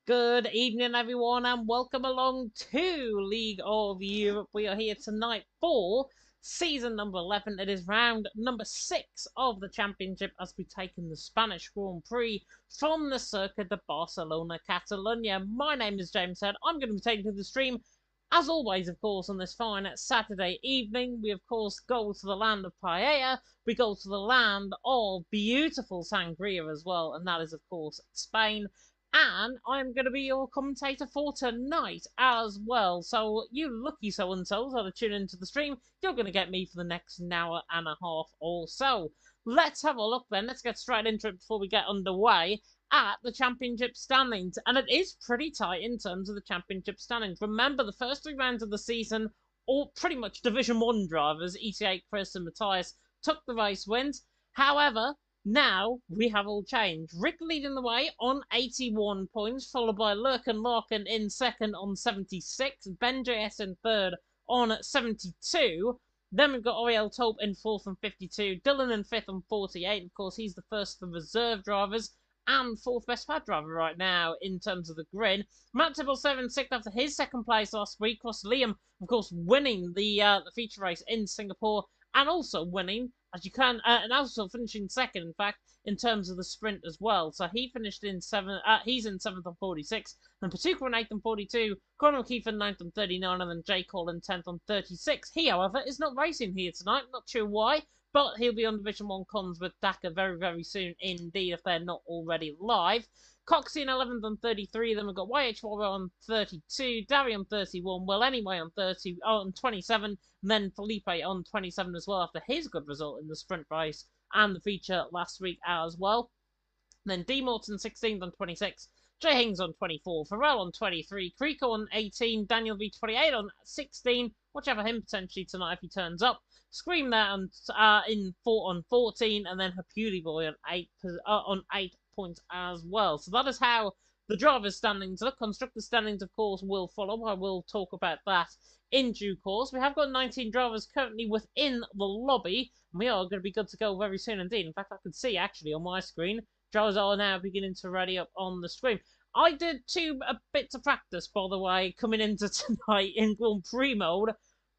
Good evening, everyone, and welcome along to League of Europe. We are here tonight for season number 11. It is round number 6 of the championship as we take in the Spanish Grand Prix from the Circuit de Barcelona, Catalonia. My name is James Head. I'm going to be taking to the stream, as always, of course, on this fine Saturday evening. We, of course, go to the land of paella. We go to the land of beautiful sangria as well, and that is, of course, Spain. And I'm going to be your commentator for tonight as well. So, you lucky so-and-sos that are tuning into the stream, you're going to get me for the next hour and a half or so. Let's have a look then. Let's get straight into it before we get underway at the championship standings. And it is pretty tight in terms of the championship standings. Remember, the first 3 rounds of the season, all pretty much Division 1 drivers, ETA, Chris and Matthias, took the race wins. However, now we have all changed. Rick leading the way on 81 points, followed by Lurk and Larkin in second on 76, Ben JS in third on 72. Then we've got Oriel Taupe in fourth on 52, Dylan in fifth on 48. Of course, he's the first of the reserve drivers and fourth best pad driver right now in terms of the grid. Matt Tibble 7 sixth after his second place last week. Cross Liam, of course, winning the feature race in Singapore and also winning, as you can, and also finishing second, in fact, in terms of the sprint as well. So he finished in he's in 7th on 46, then Patuka in 8th on 42, Conor O'Keefe in 9th on 39, and then Jay Cole in 10th on 36. He, however, is not racing here tonight, not sure why, but he'll be on Division 1 cons with Dakar very, very soon indeed, if they're not already live. Coxie in 11th on 33, then we've got YH4 on 32, Darry on 31, Well Anyway on 27, and then Felipe on 27 as well after his good result in the sprint race and the feature last week as well. Then D Morton 16th on 26, Jay Hings on 24, Farrell on 23, Creeko on 18, Daniel V 28 on 16. Watch out for him potentially tonight if he turns up. Scream there in 4 on 14, and then Hapuli Boy on 8 points as well. So that is how the drivers' standings look. Constructor standings, of course, will follow. I will talk about that in due course. We have got 19 drivers currently within the lobby, and we are going to be good to go very soon indeed. In fact, I can see actually on my screen, drivers are now beginning to ready up on the screen. I did a bits of practice, by the way, coming into tonight in Grand Prix mode.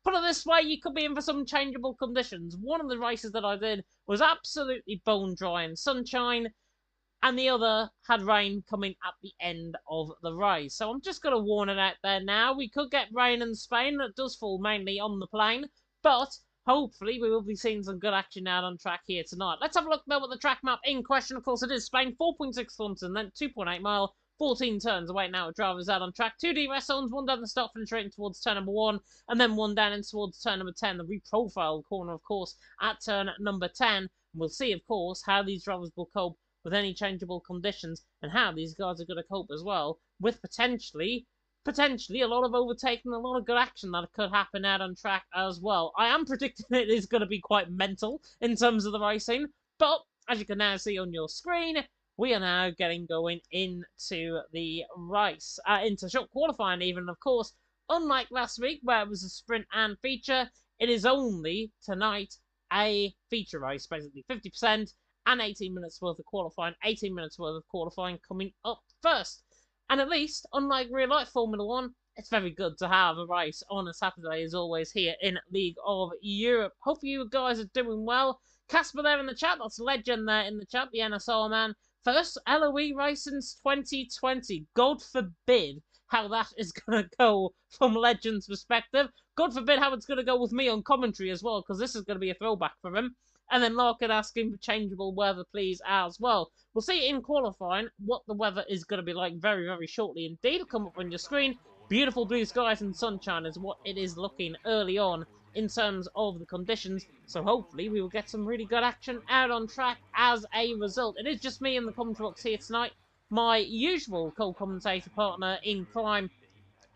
Put it this way, you could be in for some changeable conditions. One of the races that I did was absolutely bone dry and sunshine, and the other had rain coming at the end of the race. So I'm just going to warn it out there now. We could get rain in Spain. It does fall mainly on the plain, but hopefully we will be seeing some good action out on track here tonight. Let's have a look though at the track map in question. Of course, it is Spain, 4.6 kilometres and then 2.8 mile. 14 turns away now with drivers out on track. 2 DRS zones, one down the start finish rating towards turn number 1, and then one down in towards turn number 10. The reprofiled corner, of course, at turn number 10. And we'll see, of course, how these drivers will cope with any changeable conditions and how these guys are going to cope as well with potentially a lot of overtaking, a lot of good action that could happen out on track as well. I am predicting it is going to be quite mental in terms of the racing, but as you can now see on your screen, we are now getting going into the race, into short qualifying even, of course. Unlike last week where it was a sprint and feature, it is only tonight a feature race, basically 50% and 18 minutes worth of qualifying, 18 minutes worth of qualifying coming up first. And at least, unlike real life Formula 1, it's very good to have a race on a Saturday as always here in League of Europe. Hope you guys are doing well. Casper there in the chat, that's Legend there in the chat, the NSR man. First LOE race since 2020. God forbid how that is going to go from Legend's perspective. God forbid how it's going to go with me on commentary as well, because this is going to be a throwback for him. And then Larkin asking for changeable weather, please, as well. We'll see in qualifying what the weather is going to be like very, very shortly indeed. It'll come up on your screen. Beautiful blue skies and sunshine is what it is looking early on in terms of the conditions, so hopefully we will get some really good action out on track as a result. It is just me in the commentary box here tonight. My usual co-commentator partner in crime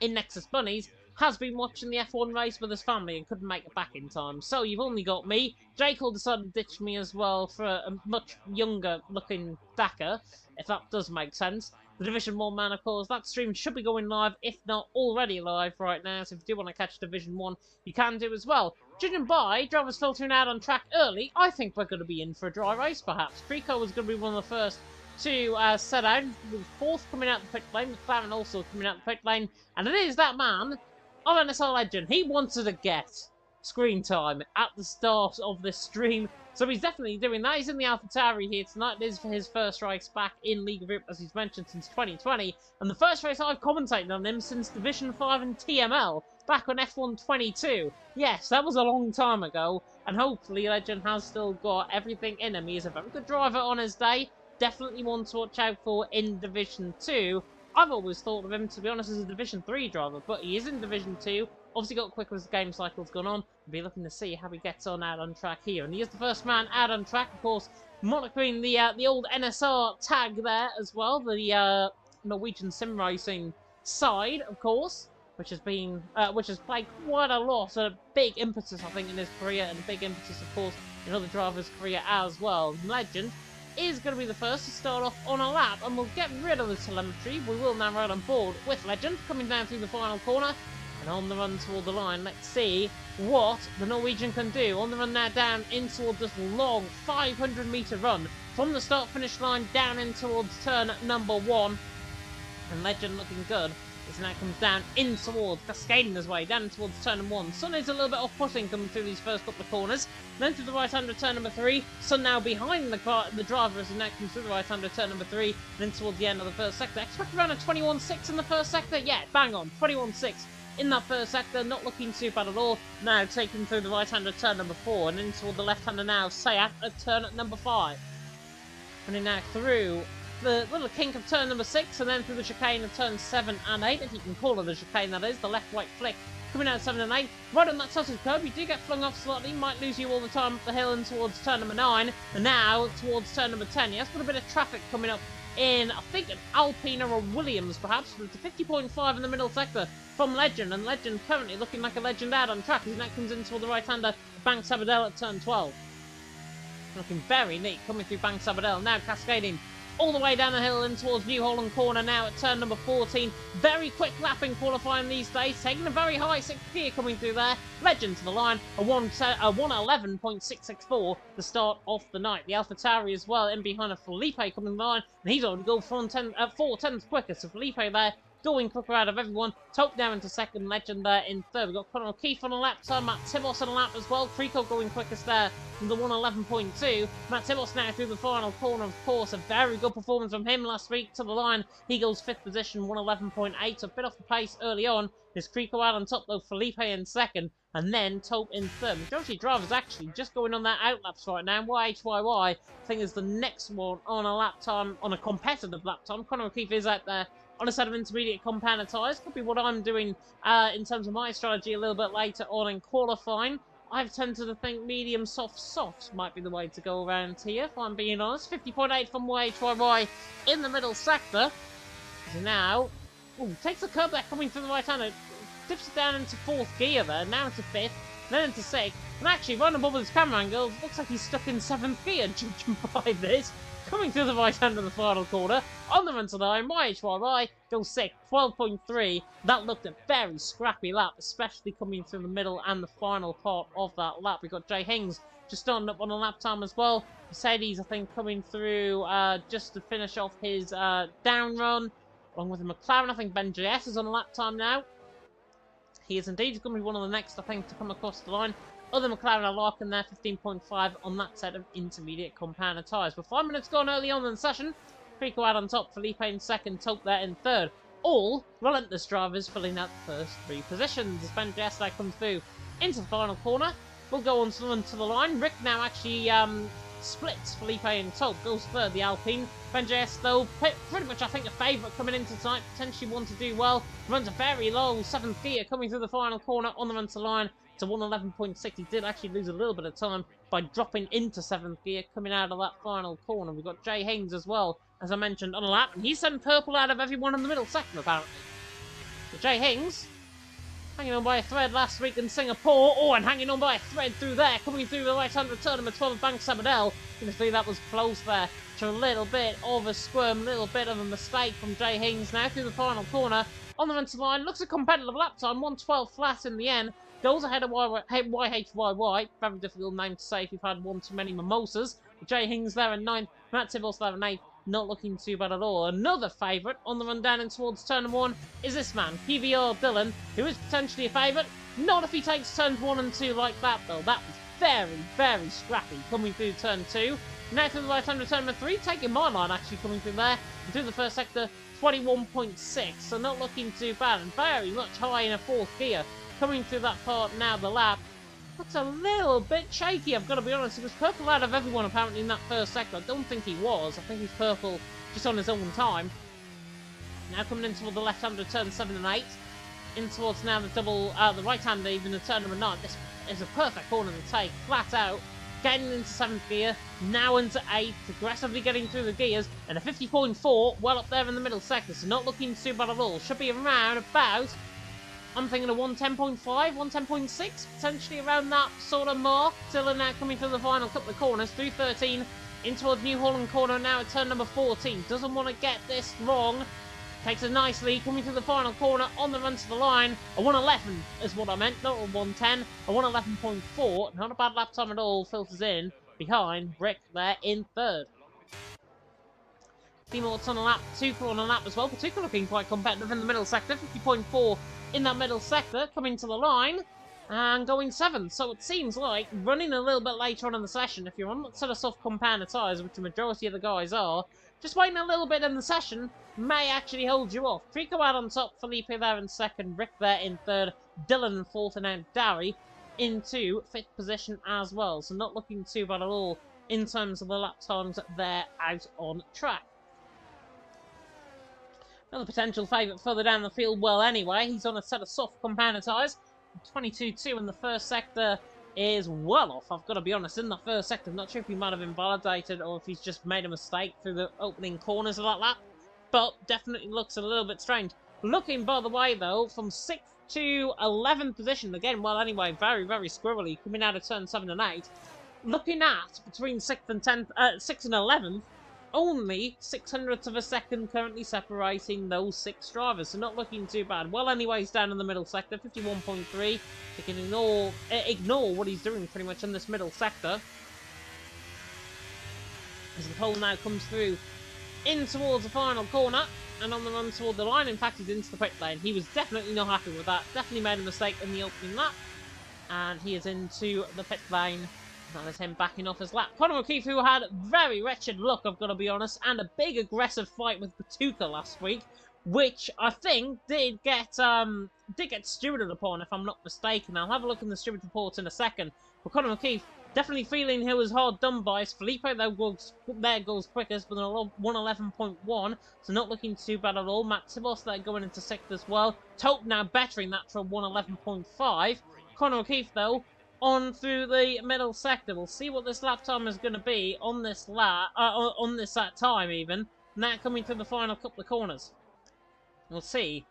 in Nexus Bunnies has been watching the F1 race with his family and couldn't make it back in time. So you've only got me. Jay Cole decided to ditch me as well for a much younger looking Dakar, if that does make sense. The Division 1 man, of course, that stream should be going live, if not already live right now. So if you do want to catch Division 1, you can do as well. Judging by drivers filtering out on track early, I think we're going to be in for a dry race, perhaps. Creeko was going to be one of the first to set out. With fourth coming out the pit lane, McLaren also coming out the pit lane, and it is that man, of NSL legend. He wanted to get screen time at the start of this stream, so he's definitely doing that. He's in the AlphaTauri here tonight. It is for his first race back in League of Europe, as he's mentioned, since 2020, and the first race I've commentated on him since Division 5 and TML, back on F1 22. Yes, that was a long time ago, and hopefully Legend has still got everything in him. He is a very good driver on his day, definitely one to watch out for in Division 2. I've always thought of him, to be honest, as a Division 3 driver, but he is in Division 2. Obviously got quicker as the game cycle's gone on. We'll be looking to see how he gets on out on track here. And he is the first man out on track, of course, monitoring the old NSR tag there as well, the Norwegian sim racing side, of course, which has played quite a lot, a big impetus, I think, in his career, and a big impetus, of course, in other drivers' career as well. Legend is going to be the first to start off on a lap, and we'll get rid of the telemetry. We will now ride on board with Legend, coming down through the final corner, and on the run toward the line. Let's see what the Norwegian can do. On the run now down in towards this long 500-metre run from the start-finish line down in towards turn number 1. And Legend looking good as now comes down in towards, cascading his way down towards turn number 1. Sun is a little bit off-putting coming through these first couple of corners. Then to the right-hander turn number 3. Sun now behind the driver as he now comes through the right-hander turn number 3. Then towards the end of the first sector. Expect around a 21.6 in the first sector. Yeah, bang on, 21.6. In that first sector, not looking too bad at all. Now taking through the right-hander turn number 4 and into the left-hander now, Sayat at turn at number 5. Running now through the little kink of turn number 6 and then through the chicane of turn 7 and 8, if you can call it a chicane, that is, the left-right flick. Coming out 7 and 8, right on that sausage curb, you do get flung off slightly, might lose you all the time up the hill and towards turn number 9, and now towards turn number 10. Yes, got a bit of traffic coming up in, I think, an Alpine or a Williams, perhaps, but it's a 50.5 in the middle sector from Legend, and Legend currently looking like a Legend out on track as that comes in toward the right-hander, Banks Sabadell at turn 12. Looking very neat, coming through Banks Sabadell, now cascading all the way down the hill and towards New Holland Corner now at turn number 14. Very quick lapping qualifying these days, taking a very high 6th gear coming through there. Legend to the line, a 111.664 the start of the night. The AlphaTauri as well, in behind a Felipe coming to the line, and he's already gone 4 tenths quicker, so Felipe there going quicker out of everyone. Tope down into second, Legend there in third. We've got Conor O'Keefe on a lap time, Matt Tibos on a lap as well. Trico going quickest there from the 111.2. Matt Tibos now through the final corner, of course. A very good performance from him last week to the line. He goes 5th position, 111.8, so a bit off the pace early on. There's Trico out on top though, Felipe in second, and then Tope in third. Majority of drivers actually just going on their outlaps right now. YHYY, I think, is the next one on a lap time, on a competitive lap time. Conor O'Keefe is out there on a set of intermediate compound tyres. Could be what I'm doing in terms of my strategy a little bit later on in qualifying. I've tended to think medium, soft might be the way to go around here, if I'm being honest. 50.8 from YHYY in the middle sector. So now, takes a curb there coming through the right-hander. Dips it down into 4th gear there, now into 5th, then into 6th. And actually, right above his camera angle, looks like he's stuck in 7th gear, judging by this. Coming through the right hand of the final corner, on the run to the line, YHYY goes 6th, 12.3. That looked a very scrappy lap, especially coming through the middle and the final part of that lap. We've got Jay Hings just starting up on a lap time as well. Mercedes, I think, coming through just to finish off his down run, along with the McLaren. I think Ben JS is on a lap time now. He is indeed going to be one of the next, I think, to come across the line. Other McLaren are Larkin there, 15.5 on that set of intermediate compound tyres. With 5 minutes gone early on in the session, Trico out on top, Felipe in second, Tope there in third. All relentless drivers filling out the first 3 positions. As Ben Jester comes through into the final corner, we'll go on to run to the line. Rick now actually splits Felipe and Tope, goes third, the Alpine. Ben JS, though, pretty much, I think, a favourite coming into tonight, potentially one to do well. Runs a very low 7th gear coming through the final corner on the run to the line to 111.6. He did actually lose a little bit of time by dropping into 7th gear coming out of that final corner. We've got Jay Hings as well, as I mentioned, on a lap, and he's sent purple out of everyone in the middle sector, apparently. So Jay Hings, hanging on by a thread last week in Singapore. Oh, and hanging on by a thread through there, coming through the right-hand return number 12, Banks Sabadell. You can see that was close there to a little bit of a squirm, a little bit of a mistake from Jay Hings now through the final corner. On the run to line, looks a competitive lap time, 112 flat in the end. Goes ahead of YHYY, very difficult name to say if you've had one too many mimosas. Jay Hings there in 9th, Matt Tibbles there in 8th, Not looking too bad at all. Another favourite on the run down and towards turn 1 is this man, PVR Dylan, who is potentially a favourite. Not if he takes turns 1 and 2 like that, though. That was very, very scrappy coming through turn 2. Now through the right-hand turn number 3, taking my line actually coming through there. And through the first sector, 21.6, so not looking too bad. And very much high in a 4th gear. Coming through that part now, the lap. That's a little bit shaky, I've got to be honest. He was purple out of everyone apparently in that first sector. I don't think he was. I think he's purple just on his own time. Now coming in toward the left-hander turn 7 and 8. In towards now the double, the right-hander even the turn number 9. This is a perfect corner to take, flat out. Getting into 7th gear, now into 8th, aggressively getting through the gears. And a 50.4, well up there in the middle sector, so not looking too bad at all. Should be around about... I'm thinking a 110.5, 110.6, potentially around that sort of mark. Dylan now coming through the final couple of corners, through 13, in towards New Holland corner now at turn number 14. Doesn't want to get this wrong. Takes a nice lead, coming through the final corner, on the run to the line. A 111 is what I meant, not a 110. A 111.4, not a bad lap time at all, filters in behind Rick there in 3rd. Teammates on a lap, Tuchel on a lap as well. Tuchel looking quite competitive in the middle sector, 50.4 in that middle sector, coming to the line and going 7th. So it seems like running a little bit later on in the session, if you're on that set of soft compound tyres, which the majority of the guys are, just waiting a little bit in the session may actually hold you off. Trico out on top, Felipe there in 2nd, Rick there in 3rd, Dylan in 4th, and now Darry into 5th position as well. So not looking too bad at all in terms of the lap times there out on track. Another potential favourite further down the field, well anyway, he's on a set of soft compounder tyres. 22.2 in the first sector is well off, I've got to be honest. In the first sector, I'm not sure if he might have invalidated or if he's just made a mistake through the opening corners of that lap. But definitely looks a little bit strange. Looking, by the way, though, from 6th to 11th position, again, well anyway, very, very squirrely, coming out of turn 7 and 8. Looking at between 6th and 10th, 6th and 11th, only 600ths of a second currently separating those 6 drivers, so not looking too bad. Well, anyways, down in the middle sector, 51.3. You can ignore what he's doing pretty much in this middle sector. As the pole now comes through in towards the final corner and on the run toward the line. In fact, he's into the pit lane. He was definitely not happy with that. Definitely made a mistake in the opening lap. And he is into the pit lane. That is him backing off his lap. Conor O'Keefe, who had very wretched luck, I've got to be honest, and a big aggressive fight with Batuka last week, which I think did get stewarded upon, if I'm not mistaken. I'll have a look in the steward reports in a second. But Conor O'Keefe definitely feeling he was hard done by. Felipe there goes quickest with a 111.1, so not looking too bad at all. Matt Tibos there going into 6th as well. Tope now bettering that to a 111.5. Conor O'Keefe though on through the middle sector. We'll see what this lap time is going to be on this time even. Now coming through the final couple of corners. We'll see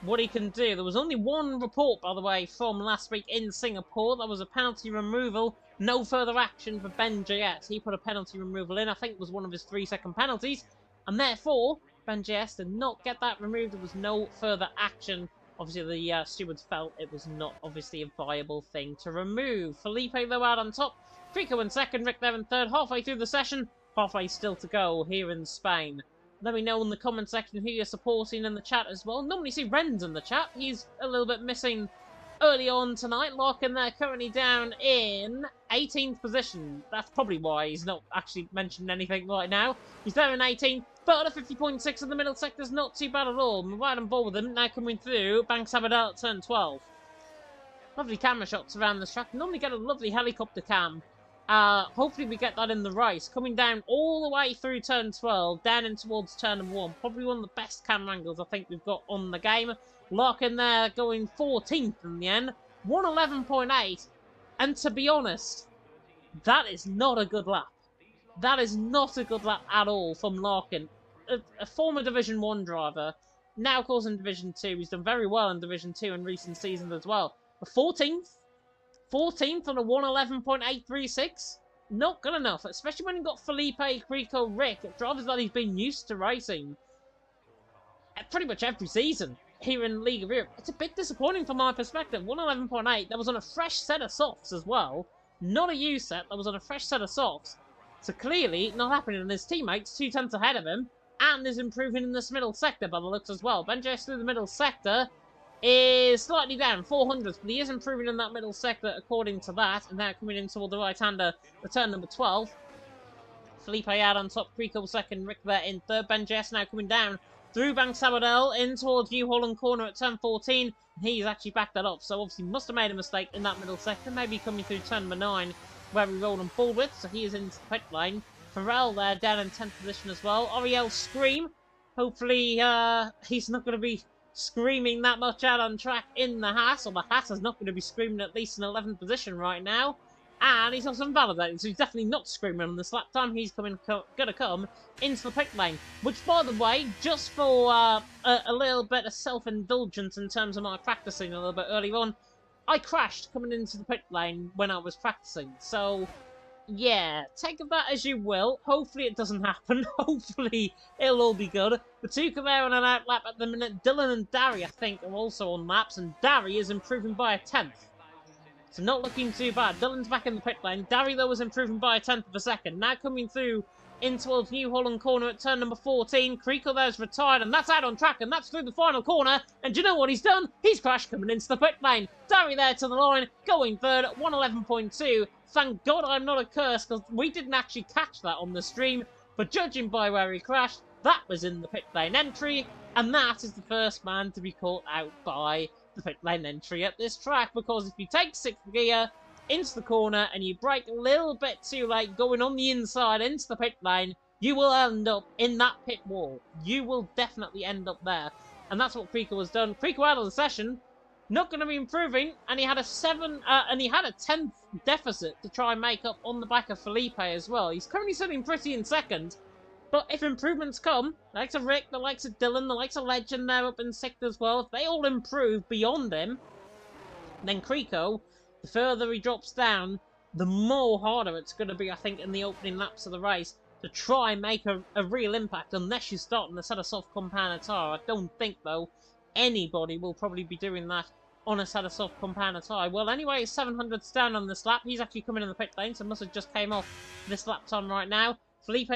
what he can do. There was only one report, by the way, from last week in Singapore. That was a penalty removal. No further action for Ben JS. He put a penalty removal in. I think it was one of his 3-second penalties. And therefore, Ben JS did not get that removed. There was no further action. Obviously, the stewards felt it was not obviously a viable thing to remove. Felipe, though, out on top. Trico in 2nd, Rick there in 3rd. Halfway through the session. Halfway still to go here in Spain. Let me know in the comment section who you're supporting in the chat as well. Normally see Ren's in the chat. He's a little bit missing early on tonight. Larkin there currently down in 18th position. That's probably why he's not actually mentioned anything right now. He's there in 18th. But a 50.6 in the middle sector is not too bad at all. I'm right on board with him. Now coming through, Banks Sabadell at turn 12. Lovely camera shots around this track. Normally get a lovely helicopter cam. Hopefully we get that in the race. Coming down all the way through turn 12, down in towards turn 1. Probably one of the best camera angles I think we've got on the game. Larkin there going 14th in the end. 111.8. And to be honest, that is not a good lap. That is not a good lap at all from Larkin. A former Division 1 driver, now of course in Division 2. He's done very well in Division 2 in recent seasons as well. But 14th? 14th on a 111.836? Not good enough, especially when you've got Felipe, Crico, Rick, drivers that he's been used to racing pretty much every season here in League of Europe. It's a bit disappointing from my perspective. 111.8, that was on a fresh set of softs as well. Not a used set, that was on a fresh set of softs. So clearly not happening, and his teammates 2 tenths ahead of him, and is improving in this middle sector by the looks as well. Benjes through the middle sector is slightly down, 400s, but he is improving in that middle sector according to that, and now coming in toward the right-hander, the turn number 12. Felipe out on top, Crico second, Rick there in third. Benjes now coming down through Bank Sabadell in towards New Holland corner at turn 14. He's actually backed that up, so obviously must have made a mistake in that middle sector, maybe coming through turn number 9 where we rolled on forward with, so he is into the pit lane. Pharrell there down in 10th position as well. Oriel Scream, hopefully he's not going to be screaming that much out on track in the Haas, or the Haas is not going to be screaming at least in 11th position right now. And he's also invalidated, so he's definitely not screaming on this lap time. He's going to come into the pit lane. Which, by the way, just for a little bit of self-indulgence in terms of my practicing a little bit earlier on, I crashed coming into the pit lane when I was practicing. So, yeah, take that as you will. Hopefully it doesn't happen. Hopefully it'll all be good. The two are there on an out lap at the minute. Dylan and Dari, I think, are also on laps, and Dari is improving by a 10th. So not looking too bad. Dylan's back in the pit lane. Dari, though, was improving by a 10th of a second. Now coming through in towards New Holland corner at turn number 14. Creakle there's retired, and that's out on track, and that's through the final corner. And do you know what he's done? He's crashed coming into the pit lane. Dari there to the line, going third at 111.2. Thank God I'm not a curse, because we didn't actually catch that on the stream. But judging by where he crashed, that was in the pit lane entry, and that is the first man to be caught out by the pit lane entry at this track, because if you take 6th gear into the corner and you brake a little bit too late going on the inside into the pit lane, you will end up in that pit wall. You will definitely end up there, and that's what Creaker has done. Creaker out of the session, not going to be improving, and he had a 10th deficit to try and make up on the back of Felipe as well. He's currently sitting pretty in second. But if improvements come, the likes of Rick, the likes of Dylan, the likes of Legend there up in 6th as well, if they all improve beyond him, then Creaco, the further he drops down, the more harder it's going to be, I think, in the opening laps of the race to try and make a real impact, unless you're starting a set of soft compound tyre. I don't think, though, anybody will probably be doing that on a set of soft compound tyre. Well, anyway, 700's down on this lap. He's actually coming in the pit lane, so must have just came off this lap time right now. Felipe,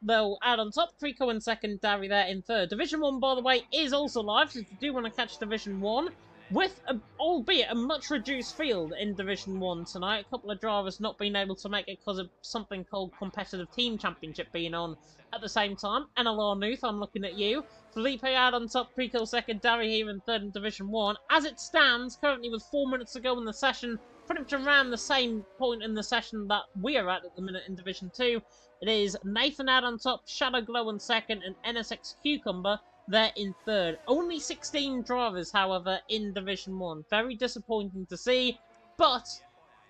though, out on top. Creaco in second, Dari there in third. Division 1, by the way, is also live, so if you do want to catch Division 1, with, albeit a much reduced field in Division 1 tonight. A couple of drivers not being able to make it because of something called Competitive Team Championship being on at the same time. NLR Nuth, I'm looking at you. Felipe out on top, Creaco second, Dari here in third in Division 1. As it stands, currently with 4 minutes to go in the session, pretty much around the same point in the session that we are at the minute in Division 2. It is Nathan out on top, Shadow Glow in second, and NSX Cucumber there in third. Only 16 drivers, however, in Division 1. Very disappointing to see, but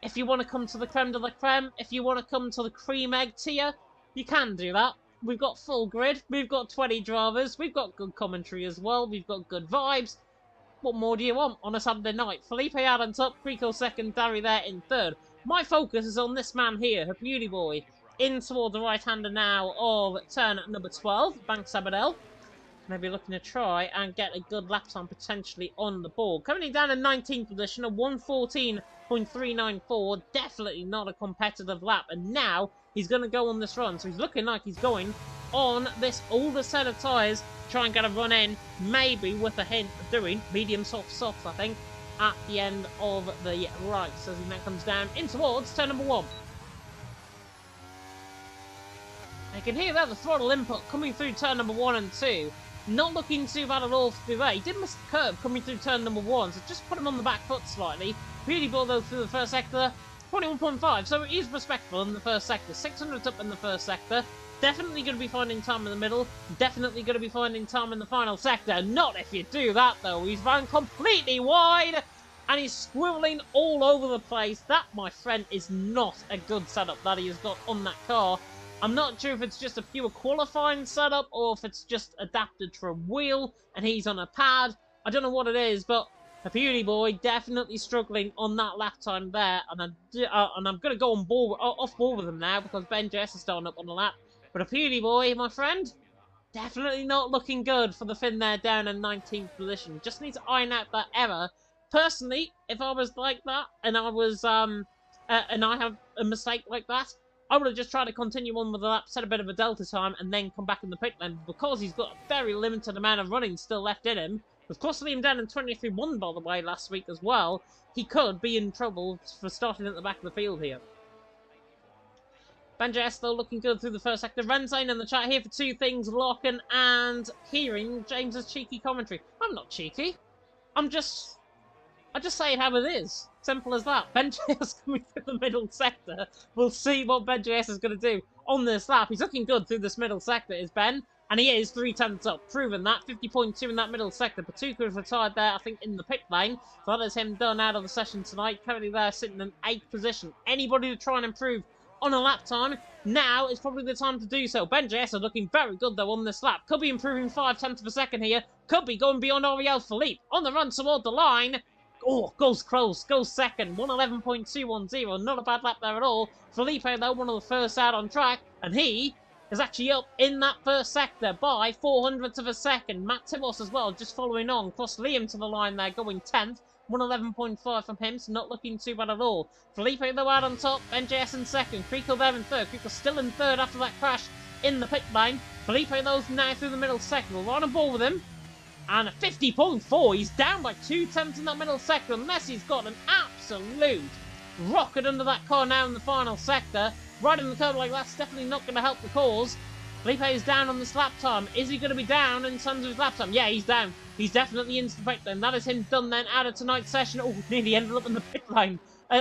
if you want to come to the creme de la creme, if you want to come to the cream egg tier, you can do that. We've got full grid, we've got 20 drivers, we've got good commentary as well, we've got good vibes. What more do you want on a Saturday night? Felipe out on top, Creaco second, Dari there in third. My focus is on this man here, her beauty boy, in toward the right-hander now of turn number 12, Bank Sabadell. Maybe looking to try and get a good lap time potentially on the board. Currently down in 19th position, a 1:14.394. Definitely not a competitive lap. And now he's going to go on this run. So he's looking like he's going on this older set of tyres. Try and get a run in, maybe with a hint of doing medium soft softs, I think, at the end of the race. As he now comes down in towards turn number 1. I can hear that the throttle input coming through turn number 1 and 2. Not looking too bad at all through there. He did miss the curve coming through turn number 1, so just put him on the back foot slightly. Beauty ball though through the first sector, 21.5, so it is respectable in the first sector. 600 up in the first sector. Definitely going to be finding time in the middle. Definitely going to be finding time in the final sector. Not if you do that though. He's run completely wide. And he's squibbling all over the place. That, my friend, is not a good setup that he has got on that car. I'm not sure if it's just a pure qualifying setup or if it's just adapted to a wheel and he's on a pad. I don't know what it is, but the beauty boy definitely struggling on that lap time there. And I'm going to go on board, off board with him now because Ben Jess is starting up on the lap. But a beauty boy, my friend, definitely not looking good for the Finn there down in 19th position. Just need to iron out that error. Personally, if I was like that and I was and I have a mistake like that, I would have just tried to continue on with the lap, set a bit of a delta time, and then come back in the pit lane. Because he's got a very limited amount of running still left in him, with cross Liam down in 23-1, by the way, last week as well, he could be in trouble for starting at the back of the field here. Benji though looking good through the first sector. Renzane in the chat here for two things, Larkin and hearing James's cheeky commentary. I'm not cheeky. I just say it how it is. Simple as that. Benji coming through the middle sector. We'll see what Benji is going to do on this lap. He's looking good through this middle sector, is Ben. And he is 3/10 up. Proven that. 50.2 in that middle sector. Patuka is retired there, I think, in the pit lane. So that is him done out of the session tonight. Currently there, sitting in 8th position. Anybody to try and improve on a lap time, now is probably the time to do so. Ben JS are looking very good though on this lap. Could be improving 5/10 of a second here. Could be going beyond Ariel Philippe. On the run toward the line. Oh, goes close. Goes second. 1:11.210. Not a bad lap there at all. Felipe though, one of the first out on track. And he is actually up in that first sector by 400ths of a second. Matt Tibos as well, just following on. Cross Liam to the line there, going 10th. 1:11.5 from him, so not looking too bad at all. Felipe though out on top, NJS in second, Creekle there in third. Creekle still in third after that crash in the pit lane. Felipe though's now through the middle sector. We're on a ball with him. And 50.4, he's down by 2/10 in that middle sector, unless he's got an absolute rocket under that car now in the final sector. Riding the curve like that's definitely not going to help the cause. Felipe is down on this lap time. Is he going to be down in terms of his lap time? Yeah, he's down. He's definitely into the pit lane. That is him done then out of tonight's session. Oh, nearly ended up in the pit lane.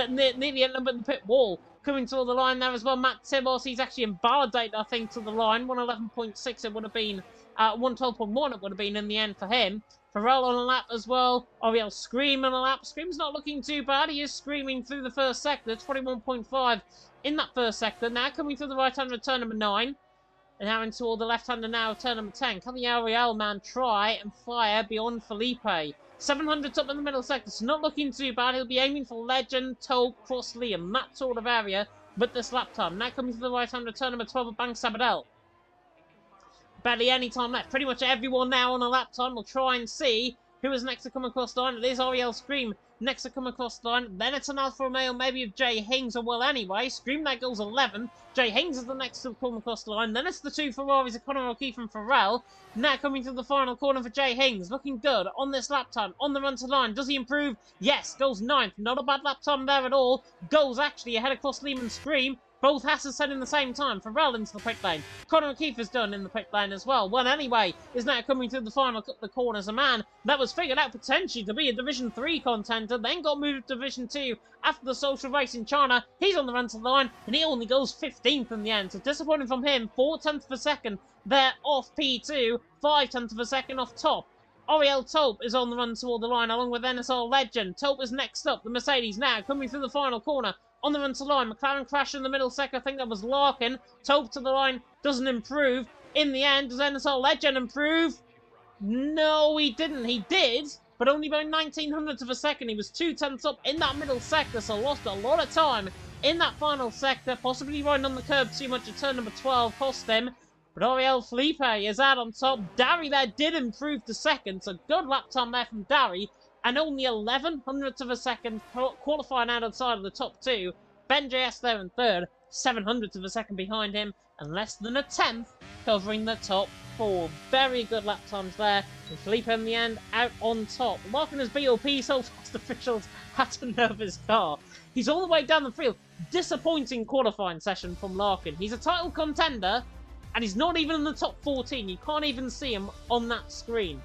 Nearly ended up in the pit wall. Coming toward the line there as well. Matt Tibos, he's actually invalidated, I think, to the line. 1:11.6 it would have been. 1:12.1 it would have been in the end for him. Pharrell on a lap as well. Ariel Scream on a lap. Scream's not looking too bad. He is screaming through the first sector. 21.5 in that first sector. Now coming through the right-hand return number 9. And now into all the left-hander now, turn number 10. Can the Ariel man try and fire beyond Felipe? 700 up in the middle sector, so not looking too bad. He'll be aiming for Legend, Toll, Cross, Liam, that sort of area with this lap time. Now coming to the right-hander, turn number 12 of Bank Sabadell. Barely any time left. Pretty much everyone now on a lap time. We'll try and see who is next to come across the line. It is Ariel Scream next to come across the line. Then it's an Alfa Romeo, maybe of Jay Hings, or well anyway. Scream that goes 11. Jay Hings is the next to come across the line. Then it's the two Ferraris of Conor O'Keefe and Pharrell. Now coming to the final corner for Jay Hings. Looking good on this lap time. On the run to line. Does he improve? Yes. Goes 9th. Not a bad lap time there at all. Goes actually ahead across Lehman Scream. Both Hasses said in the same time. Pharrell into the pit lane. Conor O'Keefe is done in the pit lane as well. Well, anyway, is now coming through the final couple of corners. A man that was figured out potentially to be a Division 3 contender, then got moved to Division 2 after the social race in China. He's on the run to the line, and he only goes 15th in the end. So disappointing from him. 4/10 of a second there off P2. 5/10 of a second off top. Ariel Taupe is on the run toward the line, along with NSR Legend. Taupe is next up. The Mercedes now coming through the final corner. On the run to the line, McLaren crash in the middle sector. I think that was Larkin. Taupe to the line, doesn't improve. In the end, does NSR Legend improve? No, he didn't. He did, but only by 1900ths of a second. He was 2/10 up in that middle sector, so lost a lot of time in that final sector. Possibly riding on the curb too much at turn number 12 cost him. But Ariel Felipe is out on top. Dari there did improve to second, so good lap time there from Dari. And only 1100ths of a second qualifying out outside of the top two. Ben JS there in third, 700ths of a second behind him, and less than a 10th covering the top 4. Very good lap times there, and Felipe in the end out on top. Marking his BOP so fast officials had to nerve his car. He's all the way down the field. Disappointing qualifying session from Larkin. He's a title contender, and he's not even in the top 14. You can't even see him on that screen.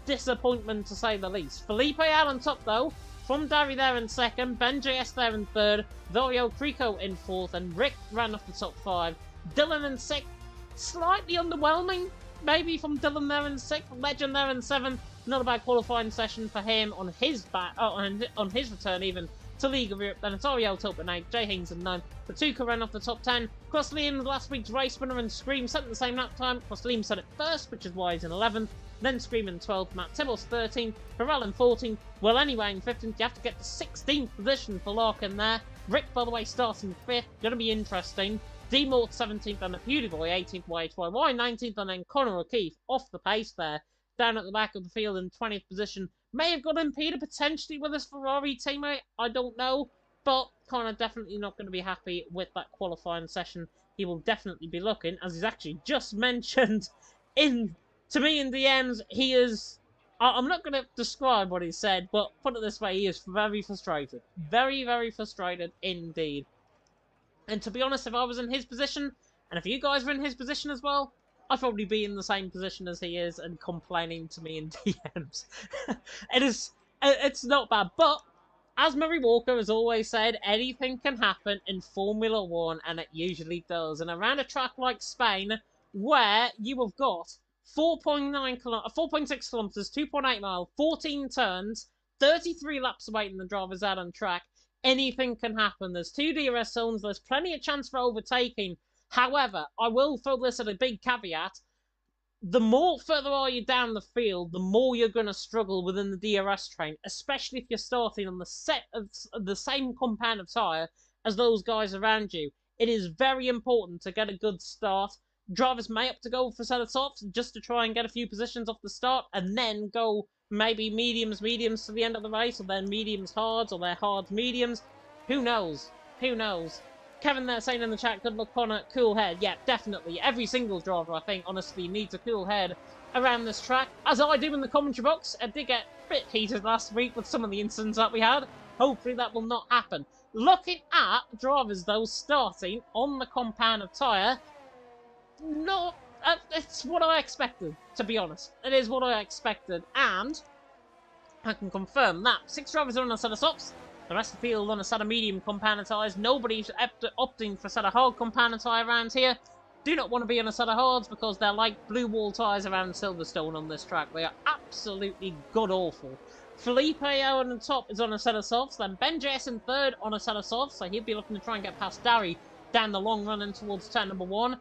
Disappointment to say the least. Felipe out on top though, from Dari there in second, Ben JS there in third, Vario Crico in fourth, and Rick ran off the top 5. Dylan in sixth, slightly underwhelming maybe from Dylan there in sixth, Legend there in seventh. Not a bad qualifying session for him on his on his return even to League of Europe. Then it's Ariel Taupe in 8th, Jay Hings in 9th, Patuka ran off the top 10. Cross Liam, last week's race winner, and Scream set the same lap time. Cross Liam set it first, which is why he's in 11th. Then Scream in 12th, Matt Tibbles 13th, Pharrell in 14th. Well, anyway, in 15th, you have to get to 16th position for Larkin there. Rick, by the way, starting 5th. Going to be interesting. D-Mort 17th, and Beauty Boy 18th, YHYY 19th, and then Conor O'Keefe off the pace there. Down at the back of the field in 20th position. May have got impeded potentially with his Ferrari teammate. I don't know. But Connor definitely not going to be happy with that qualifying session. He will definitely be looking, as he's actually just mentioned to me in DMs, he is... I'm not going to describe what he said, but put it this way, he is very frustrated. Very, very frustrated indeed. And to be honest, if I was in his position, and if you guys were in his position as well, I'd probably be in the same position as he is and complaining to me in DMs. It's not bad, but as Murray Walker has always said, anything can happen in Formula 1, and it usually does. And around a track like Spain, where you have got 4.6 kilometres, 2.8 miles, 14 turns, 33 laps awaiting the drivers out on track, anything can happen. There's 2 DRS zones, there's plenty of chance for overtaking. However, I will throw this at a big caveat. The more further are you down the field, the more you're going to struggle within the DRS train, especially if you're starting on the same compound of tyre as those guys around you. It is very important to get a good start. Drivers may opt to go for set of softs just to try and get a few positions off the start, and then go maybe mediums to the end of the race, or then mediums hards, or their hards mediums. Who knows? Who knows? Kevin there saying in the chat, good luck Connor, cool head. Yeah, definitely. Every single driver, I think, honestly, needs a cool head around this track. As I do in the commentary box, I did get a bit heated last week with some of the incidents that we had. Hopefully that will not happen. Looking at drivers, though, starting on the compound of tyre, no, it's what I expected, to be honest. It is what I expected, and I can confirm that 6 drivers are on a set of softs. The rest of the field on a set of medium compound tyres. Nobody's opting for a set of hard compound tyre around here. Do not want to be on a set of hards because they're like blue wall tyres around Silverstone on this track. They are absolutely god-awful. Felipe on the top is on a set of softs. Then Ben JS in third on a set of softs. So he'll be looking to try and get past Dari down the long run and towards turn number 1.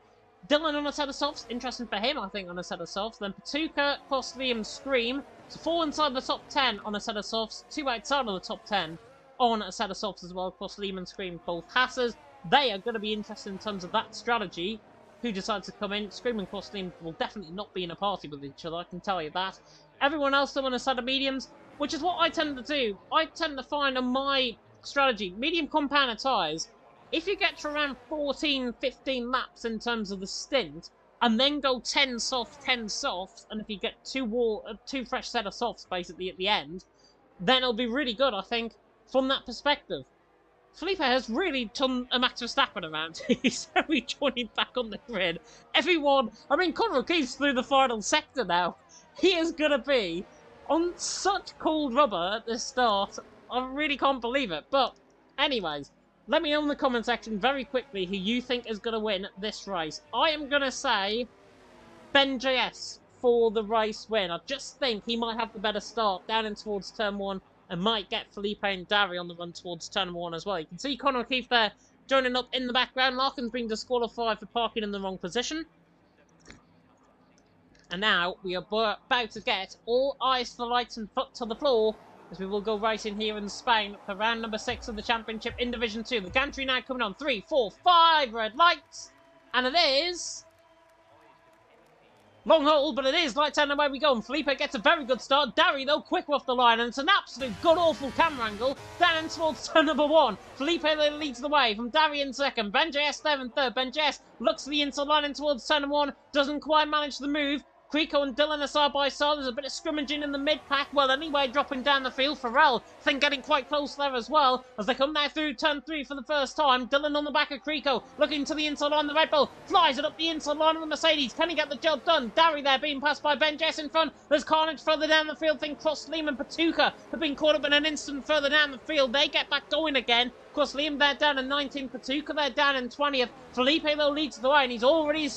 Dylan on a set of softs. Interesting for him, I think, on a set of softs. Then Patuka, Costly and Scream. So 4 inside the top 10 on a set of softs. 2 outside of the top 10. On a set of softs as well, across Lehman Scream, both Hassers. They are going to be interested in terms of that strategy. Who decides to come in? Scream and Cross Lehman will definitely not be in a party with each other, I can tell you that. Everyone else still on a set of mediums, which is what I tend to do. I tend to find on my strategy, medium compound tyres, if you get to around 14, 15 laps in terms of the stint, and then go 10 soft, 10 softs, and if you get two fresh set of softs basically at the end, then it'll be really good, I think. From that perspective, Felipe has really done a Max Verstappen around. He's joining back on the grid. Everyone, I mean, Conor O'Keefe's through the final sector now. He is going to be on such cold rubber at this start. I really can't believe it. But, anyways, let me know in the comment section very quickly who you think is going to win this race. I am going to say Ben JS for the race win. I just think he might have the better start down in towards turn 1. And might get Felipe and Dari on the run towards turn 1 as well. You can see Conor O'Keefe there joining up in the background. Larkin's being disqualified for parking in the wrong position. And now we are about to get all eyes to the lights and foot to the floor as we will go racing here in Spain for round number 6 of the championship in Division 2. The gantry now coming on 3, 4, 5 red lights. And it is... long hold, but it is lights out and away we go. And Felipe gets a very good start. Dari, though, quick off the line. And it's an absolute god-awful camera angle down towards turn number 1. Felipe leads the way from Dari in second. Ben JS there in third. Ben JS looks to the inside line in towards turn number 1. Doesn't quite manage the move. Creco and Dylan are side by side. There's a bit of scrimmaging in the mid-pack. Well, anyway, dropping down the field. Pharrell, I think, getting quite close there as well. As they come now through turn 3 for the first time. Dylan on the back of Creco, looking to the inside line. The Red Bull flies it up the inside line of the Mercedes. Can he get the job done? Dari there being passed by Ben Jess in front. There's carnage further down the field. I think Cross Liam and Patuka have been caught up in an instant further down the field. They get back going again. Cross Liam there down in 19th. Patuka there down in 20th. Felipe though leads the way and he's already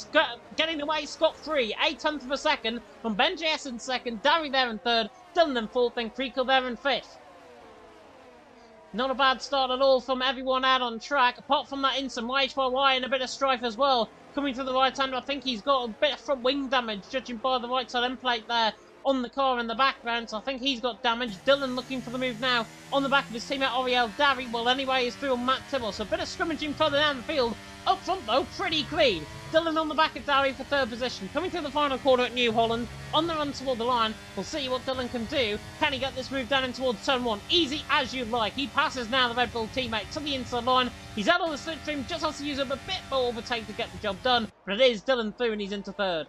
getting away scot-free. 8/10 of a second from Ben JS in second. Dari there in third. Dylan in fourth and Creco there in fifth. Not a bad start at all from everyone out on track, apart from that instant YHYY and a bit of strife as well. Coming through the right hand, I think he's got a bit of front wing damage, judging by the right side end plate there on the car in the background, so I think he's got damage. Dylan looking for the move now on the back of his teammate Oriel Dari. Well, anyway, he's through on Matt Tibble, so a bit of scrimmaging further down the field. Up front, though, pretty clean. Dylan on the back of Darry for third position. Coming through the final corner at New Holland. On the run toward the line. We'll see what Dylan can do. Can he get this move down in towards turn 1? Easy as you like. He passes now the Red Bull teammate to the inside line. He's out on the slipstream. Just has to use up a bit more overtake to get the job done. But it is Dylan through and he's into third.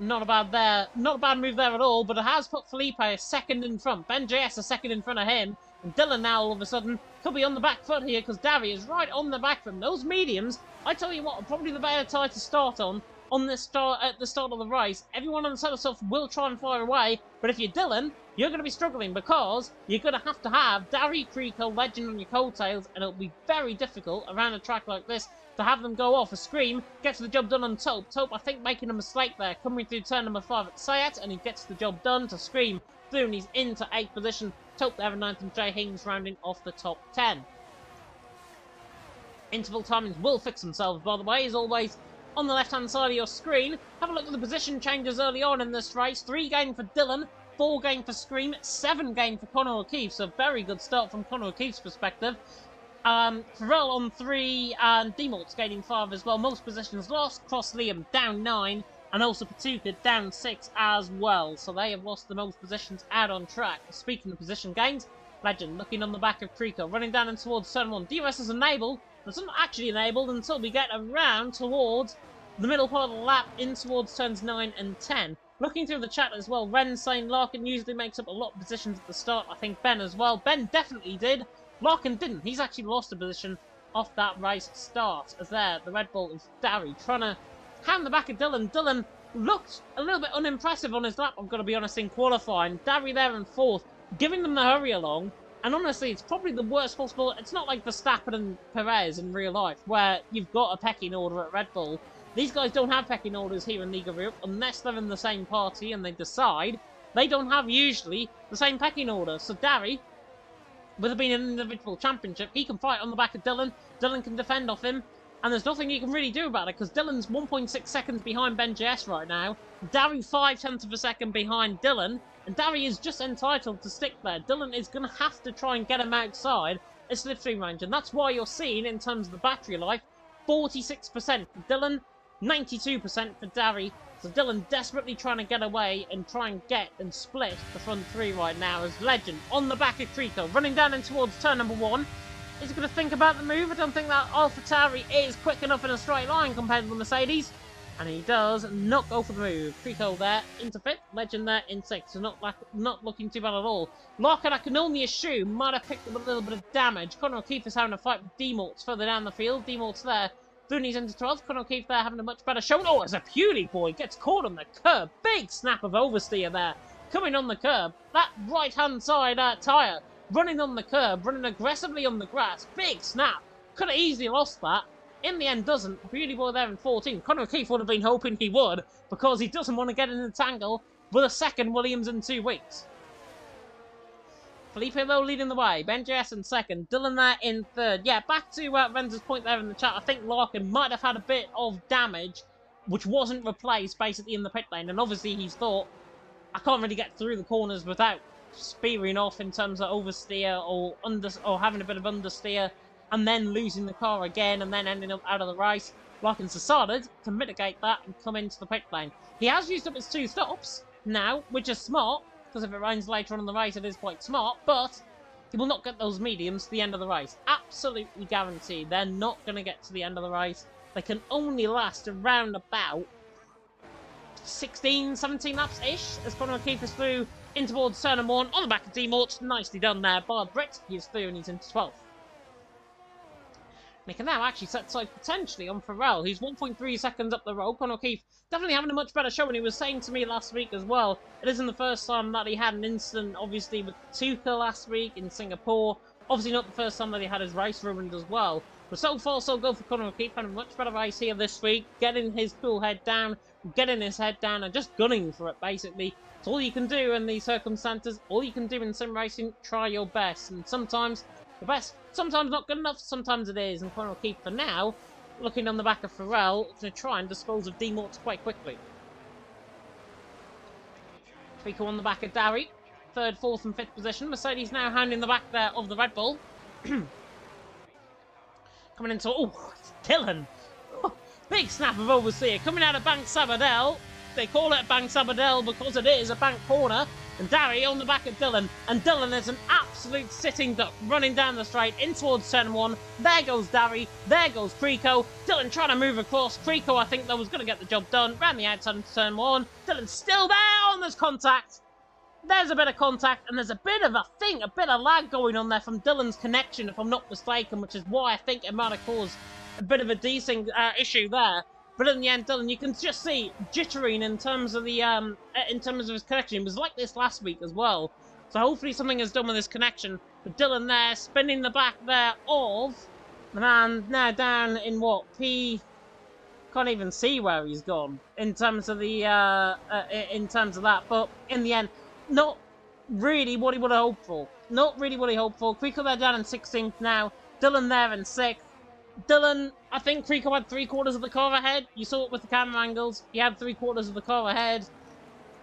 Not a bad move there at all, but it has put Felipe a second in front. Ben JS a second in front of him. And Dylan now all of a sudden could be on the back foot here because Darry is right on the back foot. Those mediums, I tell you what, are probably the better tyre to start on this start at the start of the race. Everyone on the side of stuff will try and fire away, but if you're Dylan, you're going to be struggling because you're going to have Darry, Creeko, Legend on your coattails, and it'll be very difficult around a track like this to have them go off. A Scream gets the job done on Taupe. Taupe, I think, making a mistake there, coming through turn number 5 at Sayat, and he gets the job done to Scream through, and he's into 8th position. Taupe there in 9th, and Jay Hings rounding off the top 10. Interval timings will fix themselves, by the way, as always, on the left-hand side of your screen. Have a look at the position changes early on in this race. 3 gain for Dylan, 4 gain for Scream, 7 gain for Conor O'Keefe, so very good start from Conor O'Keefe's perspective. Farrell on 3, and Demort's gaining 5 as well. Most positions lost. Cross Liam down 9, and also Patuka down 6 as well. So they have lost the most positions out on track. Speaking of position gains, Legend looking on the back of Creeko, running down and towards turn 1. DRS is enabled, but it's not actually enabled until we get around towards the middle part of the lap, in towards turns 9 and 10. Looking through the chat as well, Ren saying Larkin usually makes up a lot of positions at the start. I think Ben as well. Ben definitely did. Larkin didn't. He's actually lost a position off that race start. As there, the Red Bull is Darry trying to hand the back of Dylan. Dylan looked a little bit unimpressive on his lap, I've got to be honest, in qualifying. Darry there in 4th, giving them the hurry along. And honestly, it's probably the worst possible. It's not like Verstappen and Perez in real life, where you've got a pecking order at Red Bull. These guys don't have pecking orders here in Liga Europe, unless they're in the same party and they decide. They don't have, usually, the same pecking order. So Darry, with it being an individual championship, he can fight on the back of Dylan. Dylan can defend off him. And there's nothing you can really do about it, because Dylan's 1.6 seconds behind Ben JS right now. Darry 0.5 of a second behind Dylan. And Darry is just entitled to stick there. Dylan is going to have to try and get him outside a slipstream range. And that's why you're seeing, in terms of the battery life, 46% for Dylan, 92% for Darry. So Dylan desperately trying to get away and try and get and split the front 3 right now as Legend on the back of Creeko, running down in towards turn number 1. Is he going to think about the move? I don't think that AlphaTauri is quick enough in a straight line compared to the Mercedes. And he does not go for the move. Creeko there into 5th, Legend there in 6th. So not looking too bad at all. Larkin, I can only assume, might have picked up a little bit of damage. Conor O'Keefe is having a fight with Demort's further down the field. Demort's there. Flooney's into 12th. Conor O'Keefe there having a much better showing. Oh, it's a Pewley boy. Gets caught on the curb. Big snap of oversteer there. Coming on the curb. That right-hand side tyre. Running on the curb. Running aggressively on the grass. Big snap. Could have easily lost that. In the end, doesn't. Beauty boy there in 14. Conor O'Keefe would have been hoping he would, because he doesn't want to get in a tangle with a second Williams in 2 weeks. Felipe though leading the way. Ben JS in 2nd. Dylan there in 3rd. Yeah, back to Renza's point there in the chat. I think Larkin might have had a bit of damage, which wasn't replaced basically in the pit lane. And obviously he's thought, I can't really get through the corners without spearing off in terms of oversteer or having a bit of understeer, and then losing the car again, and then ending up out of the race. Larkin's decided to mitigate that and come into the pit lane. He has used up his 2 stops now, which is smart, because if it rains later on in the race, it is quite smart, but he will not get those mediums to the end of the race. Absolutely guaranteed. They're not going to get to the end of the race. They can only last around about 16, 17 laps-ish, as Conor O'Keefe is through in towards turn 1 on the back of Demort. Nicely done there by Britt. He is through and he's into 12th. They can now actually set sight potentially on Farrell, who's 1.3 seconds up the road. Conor O'Keefe definitely having a much better show, and he was saying to me last week as well, it isn't the first time that he had an incident, obviously, with Tuka last week in Singapore. Obviously not the first time that he had his race ruined as well. But so far, so good for Conor O'Keefe, having a much better race here this week, getting his cool head down, and just gunning for it, basically. It's all you can do in these circumstances, all you can do in sim racing, try your best, and sometimes the best, sometimes not good enough, sometimes it is, and Conor O'Keefe for now, looking on the back of Farrell to try and dispose of Demort quite quickly. Creeko on the back of Darry, 3rd, 4th and 5th position. Mercedes now hounding the back there of the Red Bull. Coming into... Oh, it's Dylan. Big snap of oversteer. Coming out of Bank Sabadell. They call it Bank Sabadell because it is a bank corner. And Darry on the back of Dylan. And Dylan is an absolute sitting duck running down the straight in towards turn 1. There goes Darry. There goes Creco. Dylan trying to move across. Creco, I think, that was going to get the job done. Ran the outside into turn 1. Dylan's still there. And there's contact. There's a bit of contact. And there's a bit of a bit of lag going on there from Dylan's connection, if I'm not mistaken, which is why I think it might have caused a bit of a desync issue there. But in the end, Dylan, you can just see jittering in terms of the in terms of his connection. It was like this last week as well. So hopefully something is done with his connection. But Dylan there, spinning the back there of the man now down in what? P. Can't even see where he's gone in terms of the in terms of that. But in the end, not really what he would have hoped for. Not really what he hoped for. Creco there down in 16th now. Dylan there in 6th. Dylan, I think Creco had 3/4 of the car ahead. You saw it with the camera angles. He had 3/4 of the car ahead.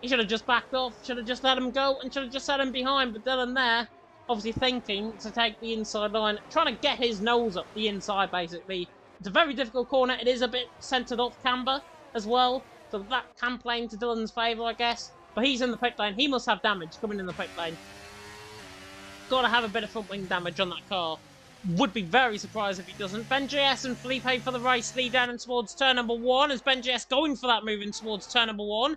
He should have just backed off. Should have just let him go and should have just set him behind. But Dylan there, obviously thinking to take the inside line. Trying to get his nose up the inside, basically. It's a very difficult corner. It is a bit centred off camber as well. So that can play into Dylan's favour, I guess. But he's in the pit lane. He must have damage coming in the pit lane. Got to have a bit of front wing damage on that car. Would be very surprised if he doesn't. Ben JS and Felipe for the race lead down in towards turn number 1. Is Ben JS going for that move in towards turn number 1?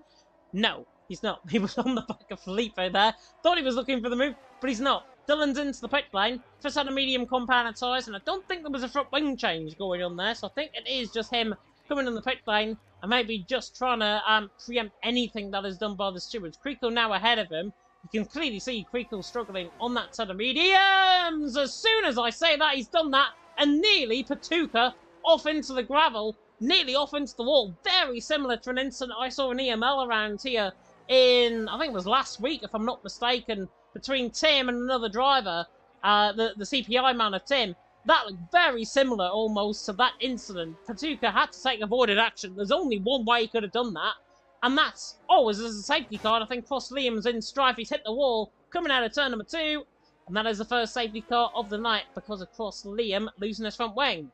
No, he's not. He was on the back of Felipe there. Thought he was looking for the move, but he's not. Dylan's into the pit lane. First had a medium compound tyres, and I don't think there was a front wing change going on there. So I think it is just him coming in the pit lane and maybe just trying to preempt anything that is done by the stewards. Creco now ahead of him. You can clearly see Creco struggling on that set of mediums. As soon as I say that, he's done that. And nearly Patuka off into the gravel. Nearly off into the wall. Very similar to an incident I saw in EML around here in, I think it was last week, if I'm not mistaken, between Tim and another driver. The CPI man of Tim. That looked very similar almost to that incident. Patuka had to take avoided action. There's only one way he could have done that. And that's always as a safety car. I think Cross Liam's in strife. He's hit the wall coming out of turn number 2. And that is the first safety car of the night because of Cross Liam losing his front wing.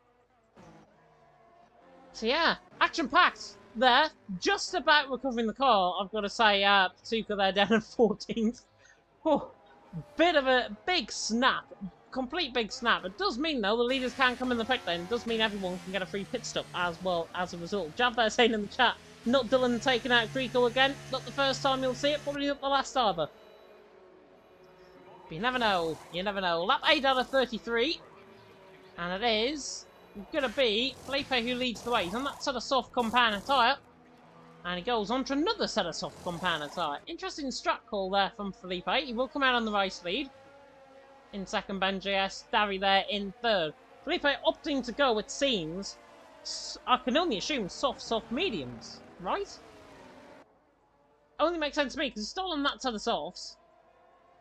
So yeah, action-packed there. Just about recovering the car, I've got to say. Patuka there down in 14th. Oh, bit of a big snap. Complete big snap. It does mean, though, the leaders can come in the pit lane. It does mean everyone can get a free pit stop as well as a result. Jab there saying in the chat, not Dylan taking out Creco again. Not the first time you'll see it, probably not the last either. But you never know. You never know. Lap 8 out of 33. And it is going to be Felipe who leads the way. He's on that set of soft compound tyre. And he goes on to another set of soft compound tyre. Interesting strat call there from Felipe. He will come out on the race lead. In second, Ben JS. Darry there in third. Felipe opting to go, it seems, I can only assume soft mediums. Right? Only makes sense to me, because he's still on that set of softs.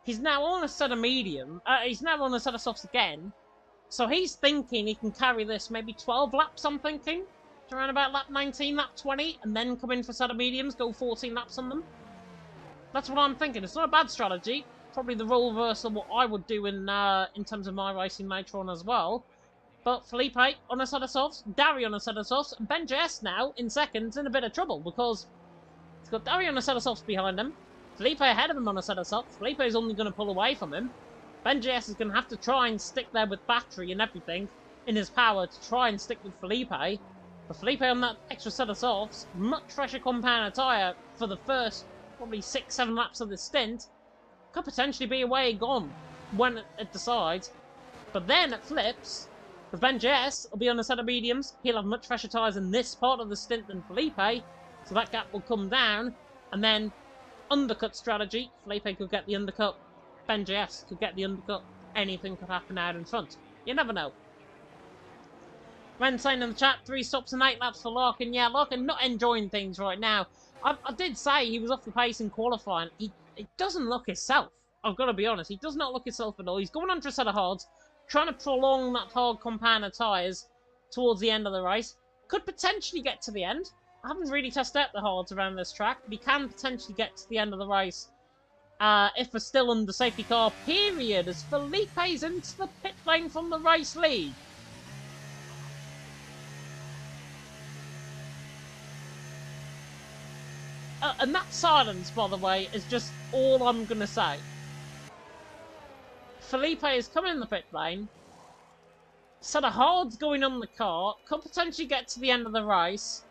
He's now on a set of medium. He's now on a set of softs again. So he's thinking he can carry this maybe 12 laps, I'm thinking. Around about lap 19, lap 20, and then come in for a set of mediums, go 14 laps on them. That's what I'm thinking. It's not a bad strategy. Probably the role reversal of what I would do in terms of my racing later on as well. But Felipe on a set of softs, Darry on a set of softs, and Ben JS now in second's in a bit of trouble because he's got Darry on a set of softs behind him, Felipe ahead of him on a set of softs. Felipe is only going to pull away from him. Ben JS is going to have to try and stick there with battery and everything in his power to try and stick with Felipe. But Felipe on that extra set of softs, much fresher compound tyre for the first probably 6-7 laps of the stint, could potentially be away and gone when it decides. But then it flips. Because Ben JS will be on a set of mediums. He'll have much fresher tyres in this part of the stint than Felipe. So that gap will come down. And then undercut strategy. Felipe could get the undercut. Ben JS could get the undercut. Anything could happen out in front. You never know. Ren saying in the chat, 3 stops and 8 laps for Larkin. Yeah, Larkin not enjoying things right now. I did say he was off the pace in qualifying. He doesn't look himself. I've got to be honest. He does not look himself at all. He's going on to a set of hards. Trying to prolong that hard compound of tyres towards the end of the race. Could potentially get to the end. I haven't really tested out the hards around this track, but he can potentially get to the end of the race if we're still under safety car period, as Felipe's into the pit lane from the race lead. And that silence, by the way, is just all I'm going to say. Felipe is coming in the pit lane. Set of Hard's going on the car. Could potentially get to the end of the race.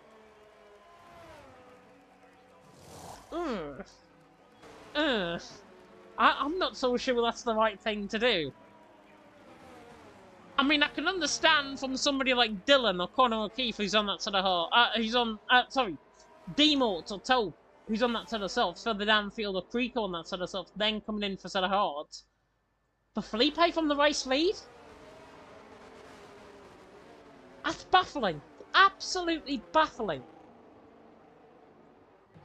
I'm not so sure that's the right thing to do. I mean, I can understand from somebody like Dylan or Connor O'Keefe who's on that set of Hard. D-Mort or Tope who's on that set of softs, further down the field, or Creeko on that set of softs, then coming in for set of Hards. But Felipe from the race lead? That's baffling. Absolutely baffling.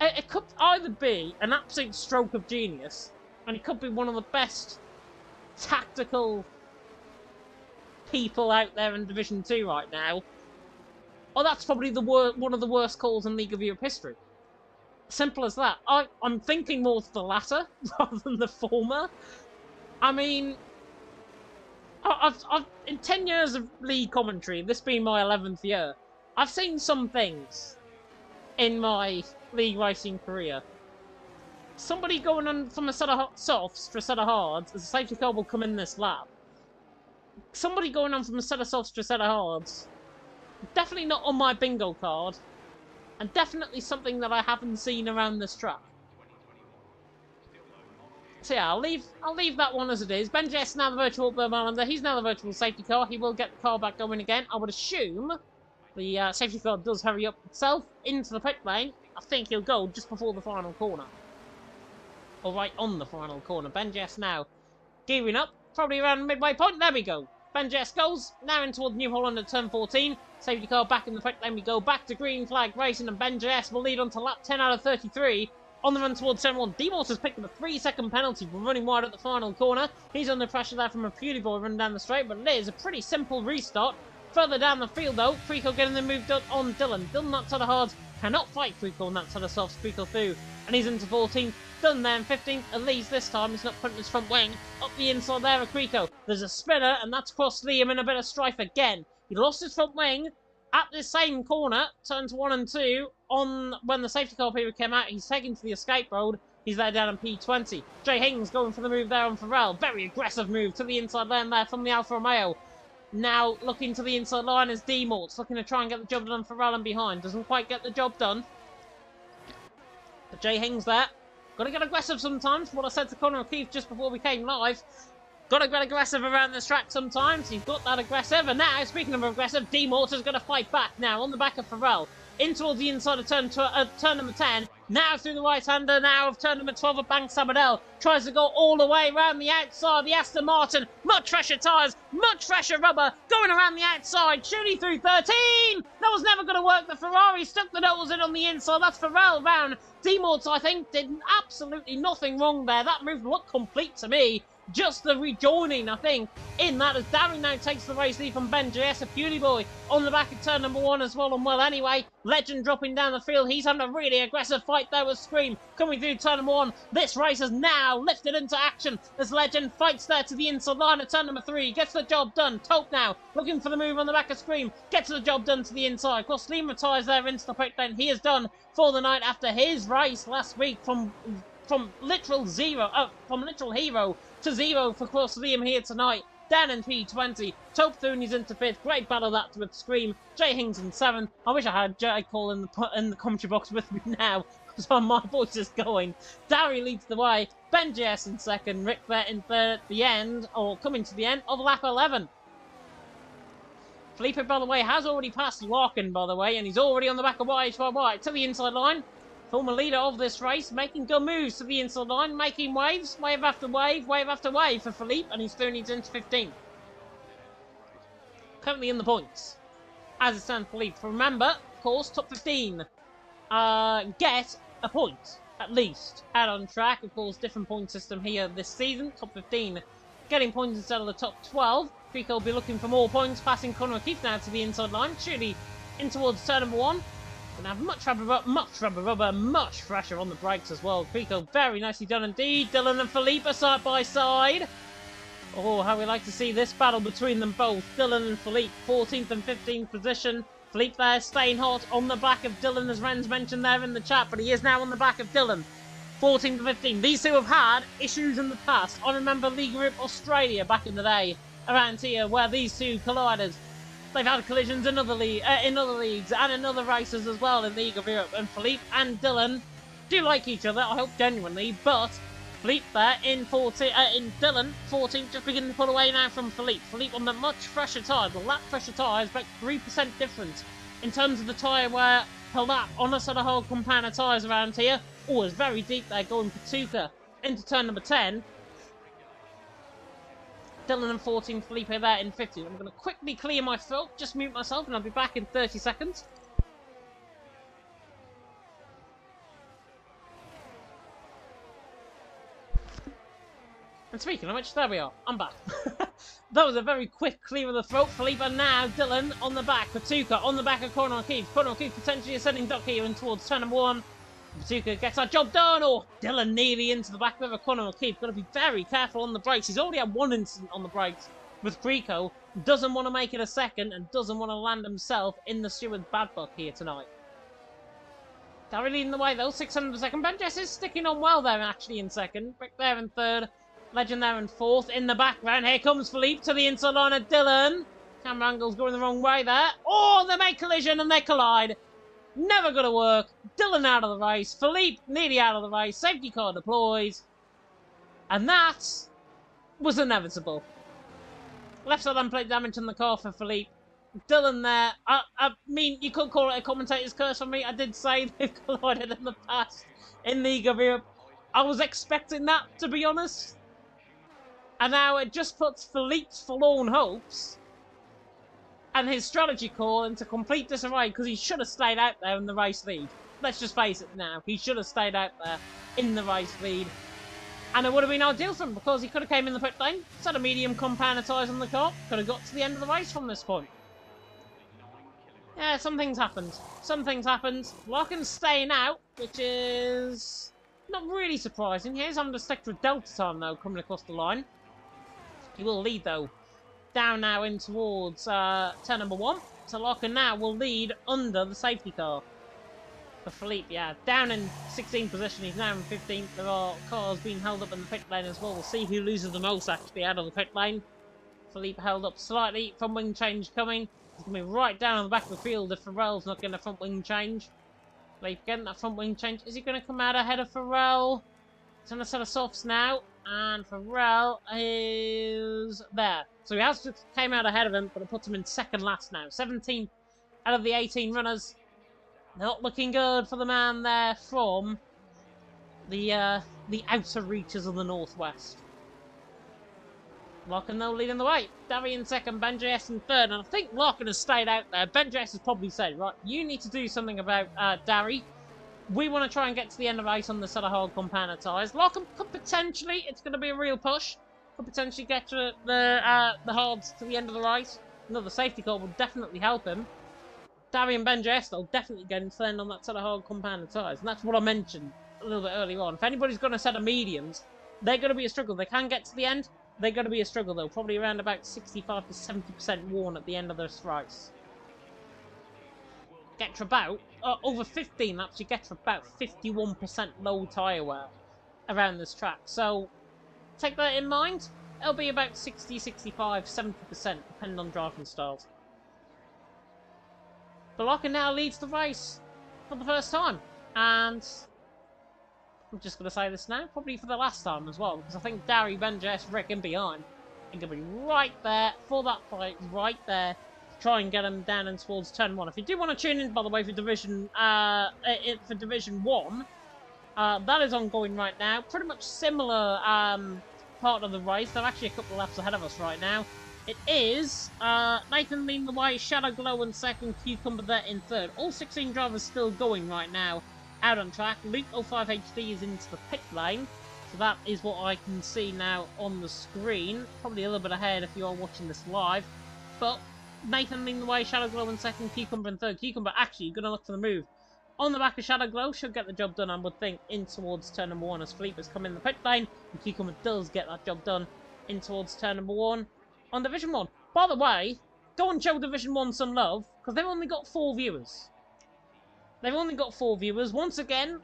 It could either be an absolute stroke of genius, and it could be one of the best tactical people out there in Division 2 right now, or that's probably one of the worst calls in League of Europe history. Simple as that. I'm thinking more to the latter rather than the former. I mean, I've in 10 years of league commentary, this being my 11th year, I've seen some things in my league racing career. Somebody going on from a set of softs to a set of hards, as a safety car will come in this lap. Somebody going on from a set of softs to a set of hards, definitely not on my bingo card, and definitely something that I haven't seen around this track. So yeah, I'll leave that one as it is. Ben Jess now the virtual Burmalander. He's now the virtual safety car. He will get the car back going again. I would assume the safety car does hurry up itself into the pit lane. I think he'll go just before the final corner. Or right on the final corner. Ben Jess now gearing up, probably around the midway point. There we go. Ben Jess goes now in toward New Holland at turn 14. Safety car back in the pit lane. We go back to Green Flag Racing, and Ben Jess will lead on to lap 10 out of 33. On the run towards turn 1, D-Morse has picked up a 3-second penalty for running wide at the final corner. He's under pressure there from a Pewdie Boy running down the straight, but it is a pretty simple restart. Further down the field though, Creeko getting the move done on Dylan. Dylan that side of hard, cannot fight Creeko on that side of soft, Creeko through, and he's into 14th. Done there in 15th, at least this time he's not putting his front wing up the inside there of Creeko. There's a spinner, and that's crossed Liam in a bit of strife again. He lost his front wing at this same corner, turns 1 and 2, on when the safety car period came out. He's taken to the escape road. He's there down in P20. Jay Hings going for the move there on Farrell. Very aggressive move to the inside lane there from the Alfa Romeo. Now looking to the inside line as D-Morts, looking to try and get the job done on Farrell and behind. Doesn't quite get the job done. But Jay Hings there. Got to get aggressive sometimes. What I said to Connor O'Keefe just before we came live. Got to get aggressive around this track sometimes. He's got that aggressive. And now, speaking of aggressive, D-Mortar's going to fight back now on the back of Farrell. In towards the inside of turn number 10. Now through the right-hander now of turn number 12 of Banks Sabadell. Tries to go all the way around the outside. The Aston Martin. Much fresher tyres. Much fresher rubber. Going around the outside. Shooting through 13. That was never going to work. The Ferrari stuck the nose in on the inside. That's Farrell round. D-Morts, I think, did absolutely nothing wrong there. That move looked complete to me. Just the rejoining, I think, in that as Darren now takes the race lead from Ben JS, a Beauty Boy on the back of turn number 1 as well, and well anyway. Legend dropping down the field. He's having a really aggressive fight there with Scream coming through turn number 1. This race is now lifted into action as Legend fights there to the inside line at turn number 3. Gets the job done. Tope now looking for the move on the back of Scream. Gets the job done to the inside. Of course, Liam retires there into the pit lane. He is done for the night after his race last week from literal hero to 0 for course Liam here tonight. Down in P20. Tope through and he's into 5th. Great battle that with Scream. Jay Hings in 7th. I wish I had Jay Cole in the commentary box with me now, because my voice is going. Darry leads the way. Ben JS in 2nd. Rick there in 3rd at the end, or coming to the end of lap 11. Felipe, by the way, has already passed Larkin, by the way, and he's already on the back of White to the inside line. Former leader of this race, making good moves to the inside line, making waves, wave after wave, wave after wave for Philippe, and he's through and he's into 15th. Currently in the points. As it stands, Philippe. Remember, of course, top 15 get a point, at least. Out on track, of course, different point system here this season. Top 15 getting points instead of the top 12. Creeko will be looking for more points, passing Connor O'Keefe now to the inside line. Surely in towards turn number 1. Gonna have much rubber rubber, much fresher on the brakes as well. Creeko very nicely done indeed. Dylan and Felipe are side by side. Oh, how we like to see this battle between them both. Dylan and Felipe, 14th and 15th position. Philippe there staying hot on the back of Dylan, as Ren's mentioned there in the chat, but he is now on the back of Dylan. 14 to 15. These two have had issues in the past. I remember League Group Australia back in the day around here where these two collided. They've had collisions in other leagues and in other races as well in League of Europe. And Philippe and Dylan do like each other, I hope genuinely, but Philippe there in Dylan, 14, just beginning to pull away now from Philippe. Philippe on the much fresher tyre. The lap pressure tyre is about 3% difference in terms of the tyre wear per lap on a sort of whole compound of tyres around here. Oh, it's very deep there going for Tuka into turn number 10. Dylan in 14, Felipe there in 15. I'm going to quickly clear my throat, just mute myself, and I'll be back in 30 seconds. And speaking of which, there we are. I'm back. That was a very quick clear of the throat. Felipe now, Dylan on the back. Tuka on the back of Conor O'Keefe. Conor O'Keefe potentially ascending duck here in towards turn number 1. Tuka gets that job done. Oh, Dylan nearly into the back of Conor O'Keefe. Got to be very careful on the brakes. He's already had one incident on the brakes with Creco. Doesn't want to make it a second and doesn't want to land himself in the steward's bad luck here tonight. Gary leading the way though, 600 a second. Ben Jess is sticking on well there actually in second. Rick there in third. Legend there in fourth. In the background, here comes Philippe to the inside line of Dylan. Camera angle's going the wrong way there. Oh, they make collision and they collide. Never going to work. Dylan out of the race. Philippe nearly out of the race. Safety car deployed. And that was inevitable. Left side unplate damage in the car for Philippe. Dylan there. I mean, you could call it a commentator's curse for me. I did say they've collided in the past in League of Europe. I was expecting that, to be honest. And now it just puts Philippe's forlorn hopes and his strategy call into complete disarray because he should have stayed out there in the race lead. Let's just face it now. He should have stayed out there in the race lead. And it would have been ideal for him because he could have came in the pit lane, set a medium compound of tyres on the car, could have got to the end of the race from this point. Yeah, some things happened. Some things happened. Larkin's staying out, which is not really surprising. Here's having to stick to a delta time though, coming across the line. He will lead though, down now in towards turn number 1. So Larkin now will lead under the safety car. For Philippe, yeah, down in 16th position, he's now in 15th. There are cars being held up in the pit lane as well. We'll see who loses the most actually out of the pit lane. Philippe held up slightly, front wing change coming. He's going to be right down on the back of the field if Pharrell's not getting a front wing change. Philippe getting that front wing change. Is he going to come out ahead of Pharrell? He's on a set of softs now. And Pharrell is there. So he has just came out ahead of him, but it puts him in second last now. 17th out of the 18 runners. Not looking good for the man there from the outer reaches of the northwest. Larkin though leading the way. Davy in second, Ben JS in third, and I think Larkin has stayed out there. Ben JS has probably said, right, you need to do something about Darry. We want to try and get to the end of the race on the set of hard compound of tyres. Larkin could potentially, it's going to be a real push, could potentially get to the hards to the end of the race. Another safety car will definitely help him. Darry and Ben JS will definitely get him to end on that set of hard compound of tyres, and that's what I mentioned a little bit earlier on. If anybody's going to set of mediums, they're going to be a struggle. They can get to the end. They're going to be a struggle though, probably around about 65 to 70% worn at the end of this race. Get to about, over 15 laps, you get to about 51% low tyre wear around this track. So, take that in mind. It'll be about 60, 65, 70%, depending on driving styles. But Larkin now leads the race for the first time. And I'm just going to say this now, probably for the last time as well, because I think Darry, Ben Jess, Rick in behind are going to be right there for that fight, right there. Try and get him down and towards turn 1. If you do want to tune in, by the way, for Division 1, that is ongoing right now. Pretty much similar part of the race. They're actually a couple of laps ahead of us right now. It is Nathan leading the way, Shadow Glow in second, Cucumber there in third. All 16 drivers still going right now out on track. Luke 05HD is into the pit lane. So that is what I can see now on the screen. Probably a little bit ahead if you are watching this live. But Nathan leading the way, Shadow Glow in second, Cucumber in third. Cucumber actually going to look for the move on the back of Shadow Glow. Should get the job done, I would think, in towards turn number 1 as Philippe has come in the pit lane. And Cucumber does get that job done in towards turn number 1 on Division 1. By the way, go and show Division 1 some love, because they've only got 4 viewers. They've only got 4 viewers. Once again,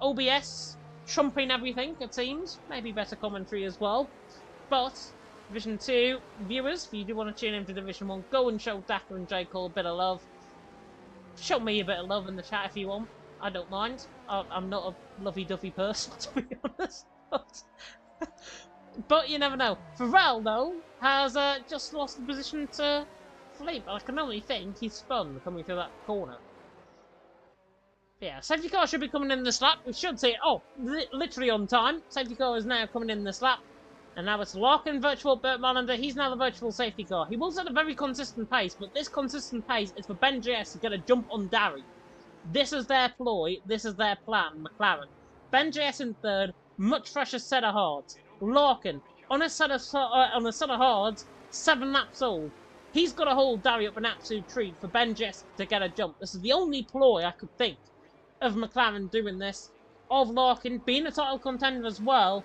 OBS trumping everything, it seems. Maybe better commentary as well. But Division 2 viewers, if you do want to tune in for Division 1, go and show Daka and J. Cole a bit of love. Show me a bit of love in the chat if you want. I don't mind. I'm not a lovey-dovey person, to be honest. But you never know. Pharrell, though, has just lost the position to Philippe. I can only think he's spun coming through that corner. Yeah, safety car should be coming in this lap. We should see it. Oh, literally on time. Safety car is now coming in this lap. And now it's Larkin, virtual Burt Malander. He's now the virtual safety car. He will set a very consistent pace, but this consistent pace is for Ben JS to get a jump on Darry. This is their ploy. This is their plan, McLaren. Ben JS in third, much fresher set of hards. Larkin, on a set of hards, 7 laps old. He's got to hold Darry up an absolute treat for Ben JS to get a jump. This is the only ploy I could think of McLaren doing this. Of Larkin being a title contender as well,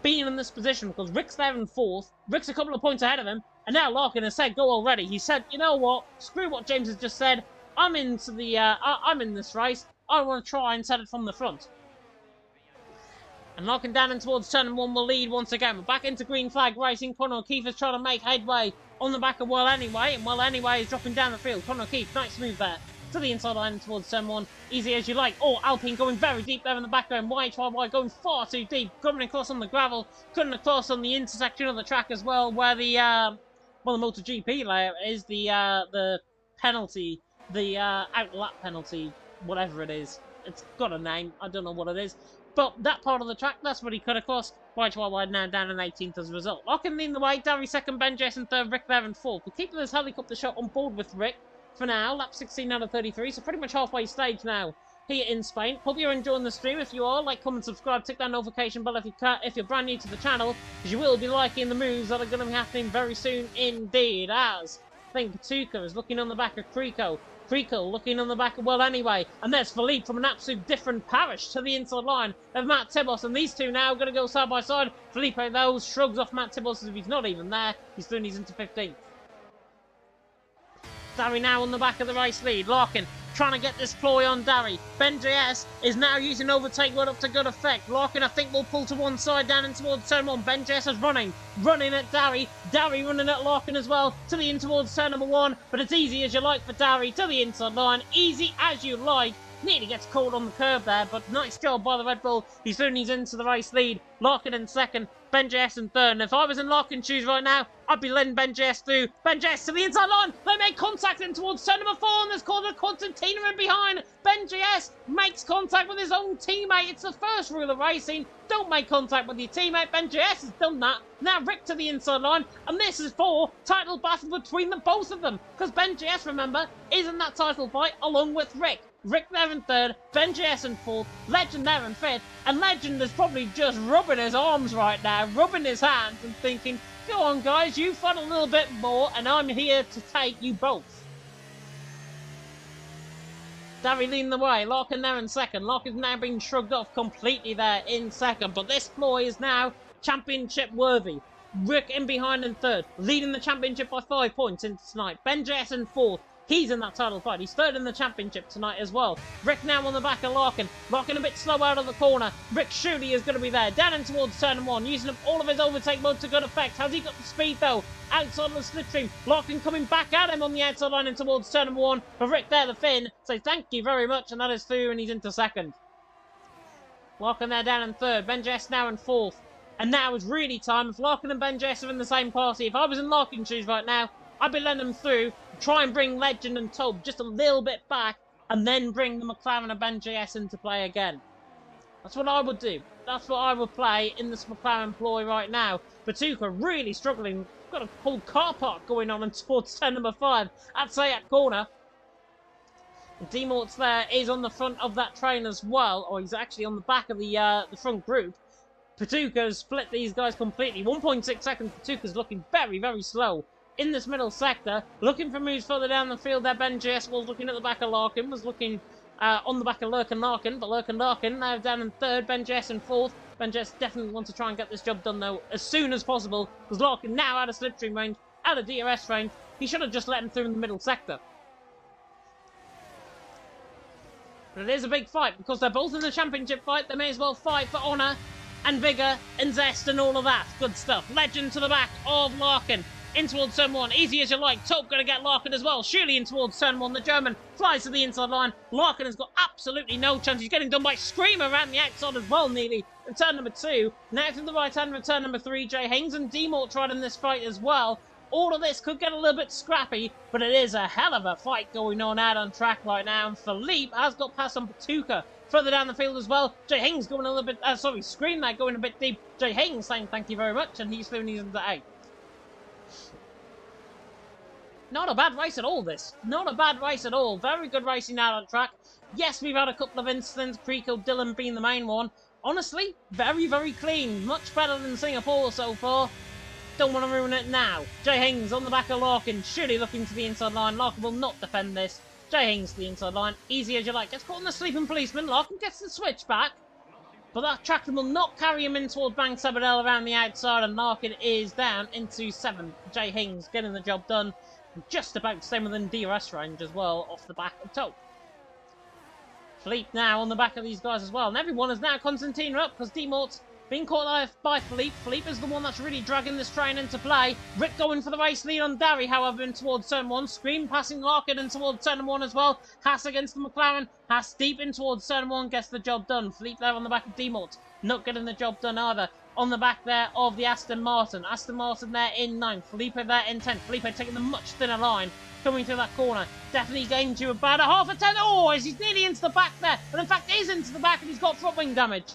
being in this position, because Rick's there in 4th. Rick's a couple of points ahead of him, and now Larkin has said go already. He said, you know what, screw what James has just said. I'm into the I'm in this race. I want to try and set it from the front. And Larkin down in towards turn 1 will lead once again. We're back into green flag racing. Conor O'Keefe is trying to make headway on the back of Well Anyway, and Well Anyway is dropping down the field. Conor O'Keefe, nice move there. To the inside line towards turn 1, easy as you like. Oh, Alpine going very deep there in the background. YHYY going far too deep, coming across on the gravel, cutting across on the intersection of the track as well, where the MotoGP layout is the penalty, the out lap penalty, whatever it is. It's got a name, I don't know what it is. But that part of the track, that's what he cut across. YHYY now down in 18th as a result. Larkin leading the way, Darry second, Ben Jason third, Rick there in 4th. We're keeping this helicopter shot on board with Rick for now, lap 16 out of 33, so pretty much halfway stage now here in Spain. Hope you're enjoying the stream. If you are, like, comment, subscribe, tick that notification bell if you're brand new to the channel, because you will be liking the moves that are going to be happening very soon indeed. As I think Patuca is looking on the back of Crico. Crico looking on the back of Well Anyway, and there's Philippe from an absolute different parish to the inside line of Matt Tibos, and these two now going to go side by side. Felipe though shrugs off Matt Tibos as if he's not even there. He's through and he's into 15th. Darry now on the back of the race lead. Larkin trying to get this ploy on Darry. Ben JS is now using overtake mode up to good effect. Larkin, I think, will pull to one side down in towards turn 1. Ben JS is running at Darry. Darry running at Larkin as well to the in towards turn number 1. But it's easy as you like for Darry to the inside line. Easy as you like. Nearly gets caught on the curve there, but nice job by the Red Bull. He's into the race lead. Larkin in second, Ben JS in third. And if I was in Larkin's shoes right now, I'd be letting Ben JS through. Ben JS to the inside line. They make contact in towards turn number 4, and there's called a Constantina in behind. Ben JS makes contact with his own teammate. It's the first rule of racing. Don't make contact with your teammate. Ben JS has done that. Now Rick to the inside line, and this is for title battle between the both of them. Because Ben JS, remember, is in that title fight along with Rick. Rick there in third, Ben JS in fourth, Legend there in fifth, and Legend is probably just rubbing his arms right now, rubbing his hands and thinking, go on guys, you fun a little bit more and I'm here to take you both. Darry leading the way, Larkin there in second, Larkin's now being shrugged off completely there in second, but this ploy is now championship worthy. Rick in behind in third, leading the championship by 5 points into tonight. Ben JS in fourth. He's in that title fight. He's third in the championship tonight as well. Rick now on the back of Larkin. Larkin a bit slow out of the corner. Rick surely is going to be there. Down in towards turn 1. Using up all of his overtake mode to good effect. Has he got the speed though? Outside of the slipstream. Larkin coming back at him on the outside line in towards turn 1. But Rick there, the Finn. So thank you very much. And that is through and he's into second. Larkin there down in third. Ben Jess now in fourth. And now is really time. If Larkin and Ben Jess are in the same party. If I was in Larkin's shoes right now, I'd be letting them through, try and bring Legend and Tobe just a little bit back, and then bring the McLaren and Ben JS into play again. That's what I would do. That's what I would play in this McLaren ploy right now. Patuca really struggling. Got a whole car park going on and towards turn number 5 at Sayat corner. D-Mort's there is on the front of that train as well, or he's actually on the back of the front group. Patuca has split these guys completely. 1.6 seconds. Patuca's looking very, very slow in this middle sector, looking for moves further down the field there. Ben JS was looking at the back of Larkin, was looking on the back of Lurkin Larkin, but Lurkin Larkin now down in third, Ben JS in fourth. Ben JS definitely wants to try and get this job done though as soon as possible, because Larkin now out of slipstream range, out of DRS range. He should have just let him through in the middle sector. But it is a big fight, because they're both in the championship fight. They may as well fight for honour and vigour and zest and all of that good stuff. Legend to the back of Larkin. In towards turn 1, easy as you like. Tope going to get Larkin as well. Surely in towards turn 1. The German flies to the inside line. Larkin has got absolutely no chance. He's getting done by Screamer around the outside as well, nearly. In turn number 2. Now to the right hand of turn number 3. Jay Haynes and D-Mort tried in this fight as well. All of this could get a little bit scrappy, but it is a hell of a fight going on out on track right now. And Philippe has got past on Patuka further down the field as well. Jay Haynes going a little bit, Scream there going a bit deep. Jay Haynes saying thank you very much, and he's through and he's into 8. Not a bad race at all, this. Not a bad race at all. Very good racing out on track. Yes, we've had a couple of incidents, Preco Dillon being the main one. Honestly, very, very clean. Much better than Singapore so far. Don't want to ruin it now. Jay Haynes on the back of Larkin, surely looking to the inside line. Larkin will not defend this. Jay Haynes to the inside line, easy as you like. Gets caught on the sleeping policeman. Larkin gets the switch back. But that tractor will not carry him in towards Bank Sabadell around the outside, and Larkin is down into 7. Jay Haynes getting the job done. Just about the same within DRS range as well, off the back of Tope. Philippe now on the back of these guys as well. And everyone is now Constantina up, because D-Mort's being caught by Philippe. Philippe is the one that's really dragging this train into play. Rick going for the race lead on Darry, however, in towards turn 1. Scream passing Larkin in towards turn 1 as well. Haas against the McLaren. Haas deep in towards turn 1, gets the job done. Philippe there on the back of D-Mort. Not getting the job done either. On the back there of the Aston Martin. Aston Martin there in 9th. Felipe there in 10th. Felipe taking the much thinner line. Coming through that corner. Definitely getting to about a half a 10. Oh, he's nearly into the back there. And in fact, is into the back, and he's got front wing damage.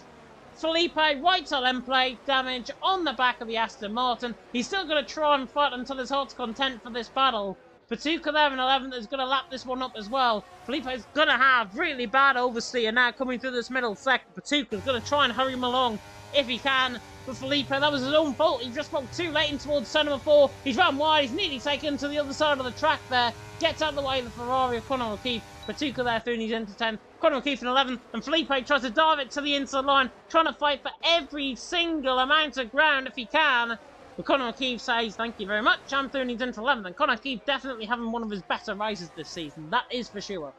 Felipe, right tail end plate damage on the back of the Aston Martin. He's still going to try and fight until his heart's content for this battle. Patuka there in 11th is going to lap this one up as well. Felipe is going to have really bad oversteer now coming through this middle sector. Patuka's going to try and hurry him along if he can. But Felipe, that was his own fault. He just broke too late in towards turn number 4. He's run wide. He's nearly taken to the other side of the track there. Gets out of the way of the Ferrari of Conor O'Keefe. Patuka there through and he's into 10th. Conor O'Keefe in 11th. And Felipe tries to dive it to the inside line. Trying to fight for every single amount of ground if he can. But Conor O'Keefe says, thank you very much. I'm through and he's into 11th. And Conor O'Keefe definitely having one of his better races this season. That is for sure.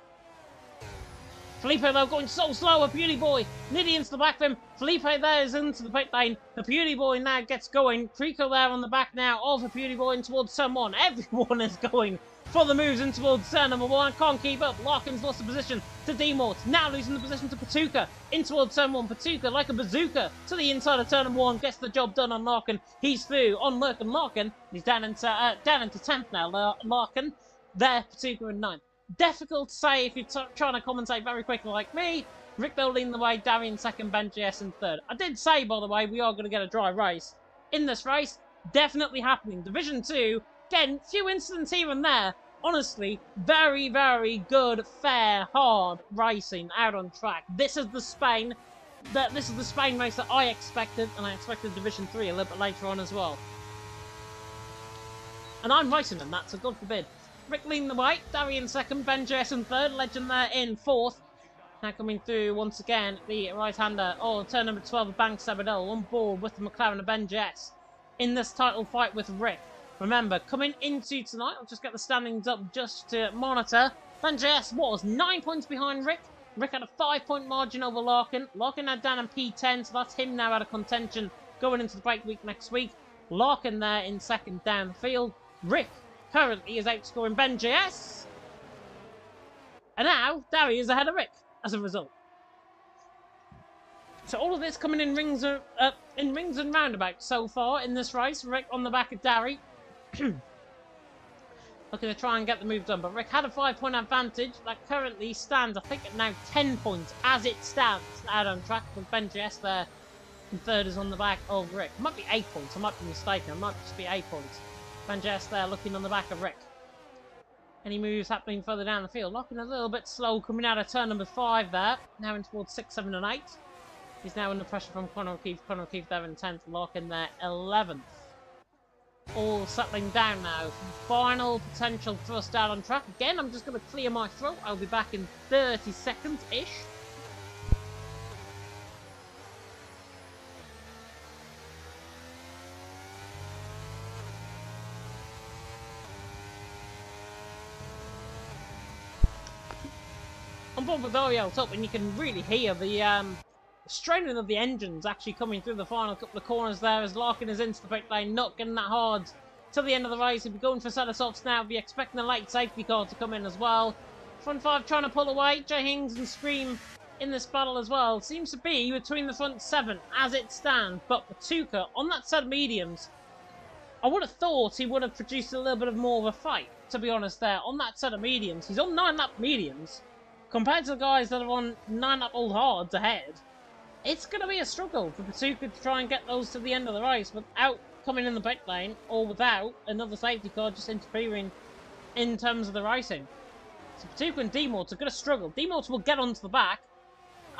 Felipe though going so slow, a beauty boy nearly into the back of him. Felipe there is into the pit lane. The beauty boy now gets going. Preco there on the back now of the beauty boy in towards turn 1. Everyone is going for the moves in towards turn number 1. Can't keep up. Larkin's lost the position to D-Mort. Now losing the position to Patuka in towards turn 1. Patuka like a bazooka to the inside of turn number 1. Gets the job done on Larkin. He's through on Larkin. He's down into 10th now. Larkin there. Patuka in 9th. Difficult to say if you're trying to commentate very quickly like me. Rick Bill leading the way, Darry in 2nd, Ben GS in 3rd. I did say, by the way, we are going to get a dry race. In this race, definitely happening. Division 2, again, few incidents here and there. Honestly, very, very good, fair, hard racing out on track. This is the Spain race that I expected, and I expected Division 3 a little bit later on as well. And I'm racing in that, so God forbid. Rick leading the way, Darry in 2nd, Ben JS in 3rd, Legend there in 4th. Now coming through once again, the right-hander, turn number 12 of Bank Sabadell on board with the McLaren and Ben JS in this title fight with Rick. Remember, coming into tonight, I'll just get the standings up just to monitor. Ben JS was 9 points behind Rick. Rick had a 5-point margin over Larkin. Larkin now down in P10, so that's him now out of contention going into the break week next week. Larkin there in 2nd down the field. Rick currently is outscoring Ben JS. And now, Darry is ahead of Rick as a result. So all of this coming in rings and roundabouts so far in this race. Rick on the back of Darry. Looking to try and get the move done. But Rick had a 5-point advantage that currently stands, I think, at now 10 points as it stands out on track with Ben JS there. And 3rd is on the back of Rick. It might be 8 points. I might be mistaken. It might just be 8 points. Ben JS there looking on the back of Rick. Any moves happening further down the field. Looking a little bit slow coming out of turn number 5 there. Now in towards 6, 7 and 8. He's now under pressure from Conor O'Keefe. Conor O'Keefe there in 10th. Larkin there 11th. All settling down now. Final potential thrust out on track. Again, I'm just going to clear my throat. I'll be back in 30 seconds-ish. before Vidorio up, and you can really hear the straining of the engines actually coming through the final couple of corners there as Larkin is into the pit lane, not getting that hard till the end of the race. He'll be going for set of softs now, be expecting a late safety car to come in as well. Front five trying to pull away. Jay Hings and Scream in this battle as well. Seems to be between the front seven as it stands, but Patuka on that set of mediums, I would have thought he would have produced a little bit of more of a fight, to be honest there. On that set of mediums, he's on 9-lap mediums, compared to the guys that are on 9-lap old hards ahead. It's going to be a struggle for Patuka to try and get those to the end of the race without coming in the pit lane, or without another safety car just interfering in terms of the racing. So Patuka and D-Morts are going to struggle. D-Morts will get onto the back,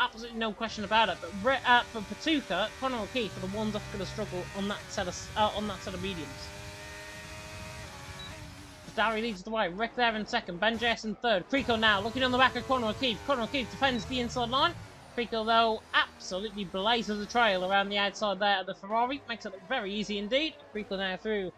absolutely no question about it. But for Patuka, Conor O'Keefe are the ones that are going to struggle on that set of mediums. Darry leads the way. Rick there in second. Ben Jess in third. Creco now looking on the back of Conor O'Keefe. Conor O'Keefe defends the inside line. Creco though absolutely blazes a trail around the outside there of the Ferrari. Makes it look very easy indeed. Creco now through.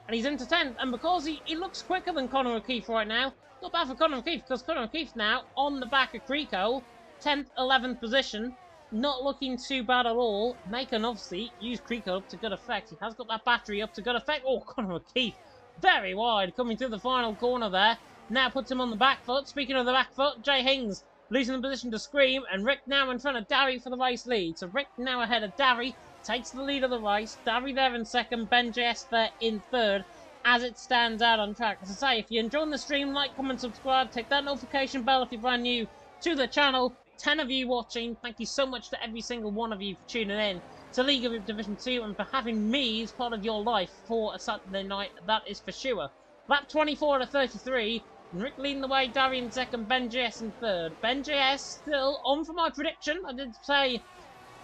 And he's into 10th. And because he looks quicker than Conor O'Keefe right now, not bad for Conor O'Keefe, because Conor O'Keefe now on the back of Creco. 10th, 11th position, not looking too bad at all. Macon obviously used Creco up to good effect. He has got that battery up to good effect. Oh, Conor O'Keefe, very wide, coming through the final corner there. Now puts him on the back foot. Speaking of the back foot, Jay Hings losing the position to Scream, and Rick now in front of Darry for the race lead. So Rick now ahead of Darry, takes the lead of the race. Darry there in second, Ben JS there in third, as it stands out on track. As I say, if you're enjoying the stream, like, comment, subscribe, take that notification bell if you're brand new to the channel. 10 of you watching, thank you so much to every single one of you for tuning in to League of Division 2 and for having me as part of your life for a Saturday night, that is for sure. Lap 24 to 33, and Rick leading the way, Darry in second, Ben JS in third. Ben JS still on for my prediction. I did say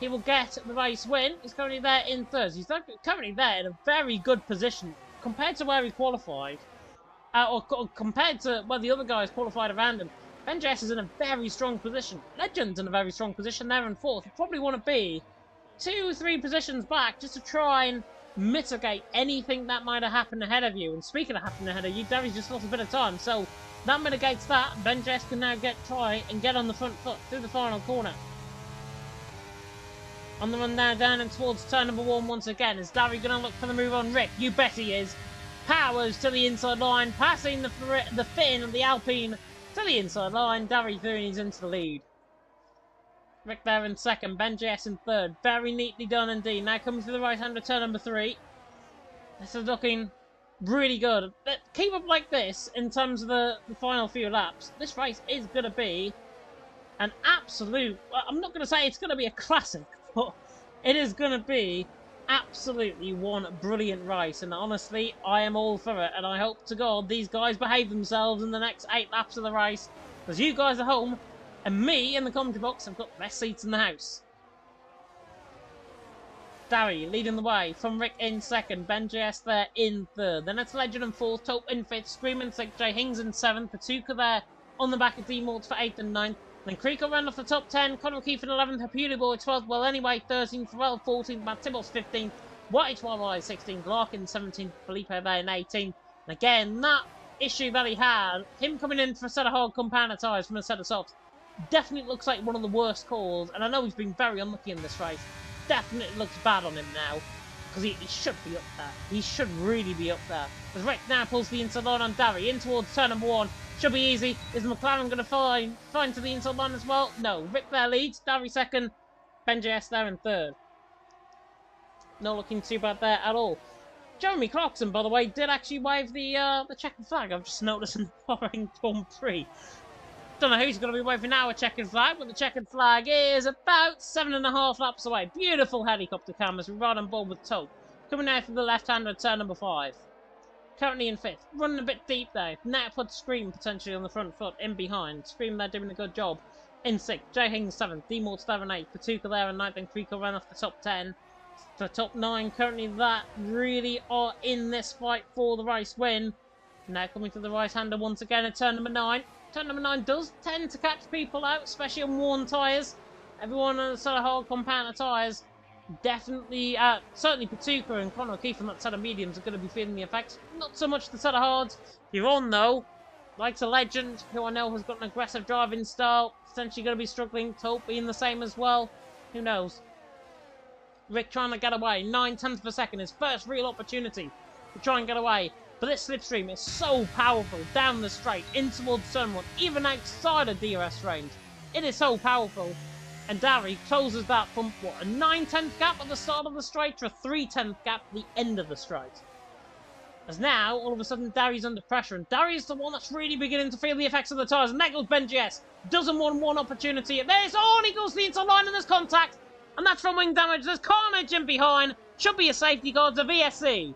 he will get the race win. He's currently there in third. He's currently there in a very good position compared to where he qualified, or compared to where the other guys qualified around him. Ben Jess is in a very strong position. Legend's in a very strong position there in fourth. You probably want to be 2-3 positions back just to try and mitigate anything that might have happened ahead of you. And speaking of happening ahead of you, Darry's just lost a bit of time. So that mitigates that. Ben Jess can now try and get on the front foot through the final corner. On the run now down and towards turn number 1 once again. Is Darry going to look for the move on Rick? You bet he is. Powers to the inside line, passing the Finn and the Alpine to the inside line. Darry through and he's into the lead. Rick there in second, Ben JS in third. Very neatly done indeed. Now coming to the right hand of turn number 3. This is looking really good. Keep up like this in terms of the final few laps. This race is going to be an absolute... I'm not going to say it's going to be a classic, but it is going to be absolutely one brilliant race, and honestly I am all for it, and I hope to God these guys behave themselves in the next 8 laps of the race, because you guys are home and me in the commentary box have got the best seats in the house. Darry leading the way from Rick in second, Ben JS there in third, then it's Legend in fourth, Taupe in fifth, Scream in sixth, Jay Hings in seventh, Patuka there on the back of D-Morts for 8th and 9th. Then Creco ran off the top 10, Conor O'Keefe in 11th, Haputi Boy 12th, well anyway 13th, Pharrell 14th, Matt Tibbles 15th, White YY 16th, Larkin 17th, Felipe there in 18th. And again, that issue that he had, him coming in for a set of hard compound tyres from a set of softs, definitely looks like one of the worst calls, and I know he's been very unlucky in this race. Definitely looks bad on him now, because he should be up there. He should really be up there. As Rick now pulls the inside line on Darry, in towards turn number 1. Should be easy. Is McLaren going to find to the inside line as well? No. Rick there leads. Darry second. Ben JS there in third. Not looking too bad there at all. Jeremy Clarkson, by the way, did actually wave the checkered flag. I've just noticed in the Bahrain Grand Prix. Don't know who's going to be waving now a checkered flag, but the checkered flag is about 7.5 laps away. Beautiful helicopter cam as we ride on board with Taupe. Coming now from the left-hander, turn number 5. Currently in 5th. Running a bit deep there. Now puts Scream potentially on the front foot in behind. Scream there doing a good job. In 6th. Jay Hings 7th. D-Morts there in 8th. Patuka there in 9th. And Creco ran off the top 10. The top 9 currently that really are in this fight for the race win. Now coming to the right-hander once again at turn number 9. Turn number 9 does tend to catch people out, especially on worn tyres. Everyone on the sort of hard compound tyres. Definitely, certainly Patuka and Conor O'Keefe on that set of mediums are going to be feeling the effects. Not so much the set of hards. You're on though. Likes a Legend, who I know has got an aggressive driving style, potentially going to be struggling. Tope being the same as well. Who knows? Rick trying to get away. 9/10 of a second, his first real opportunity to try and get away. But this slipstream is so powerful down the straight, in towards turn 1, even outside of DRS range. It is so powerful. And Dari closes that from, what, a 9/10 gap at the start of the straight to a 3/10 gap at the end of the straight. As now, all of a sudden, Dari's under pressure, and Dari is the one that's really beginning to feel the effects of the tyres. And there goes Ben GS. Doesn't want one opportunity. There's, oh, and he goes to the inside line, and there's contact. And that's from wing damage. There's carnage in behind. Should be a safety car to VSC.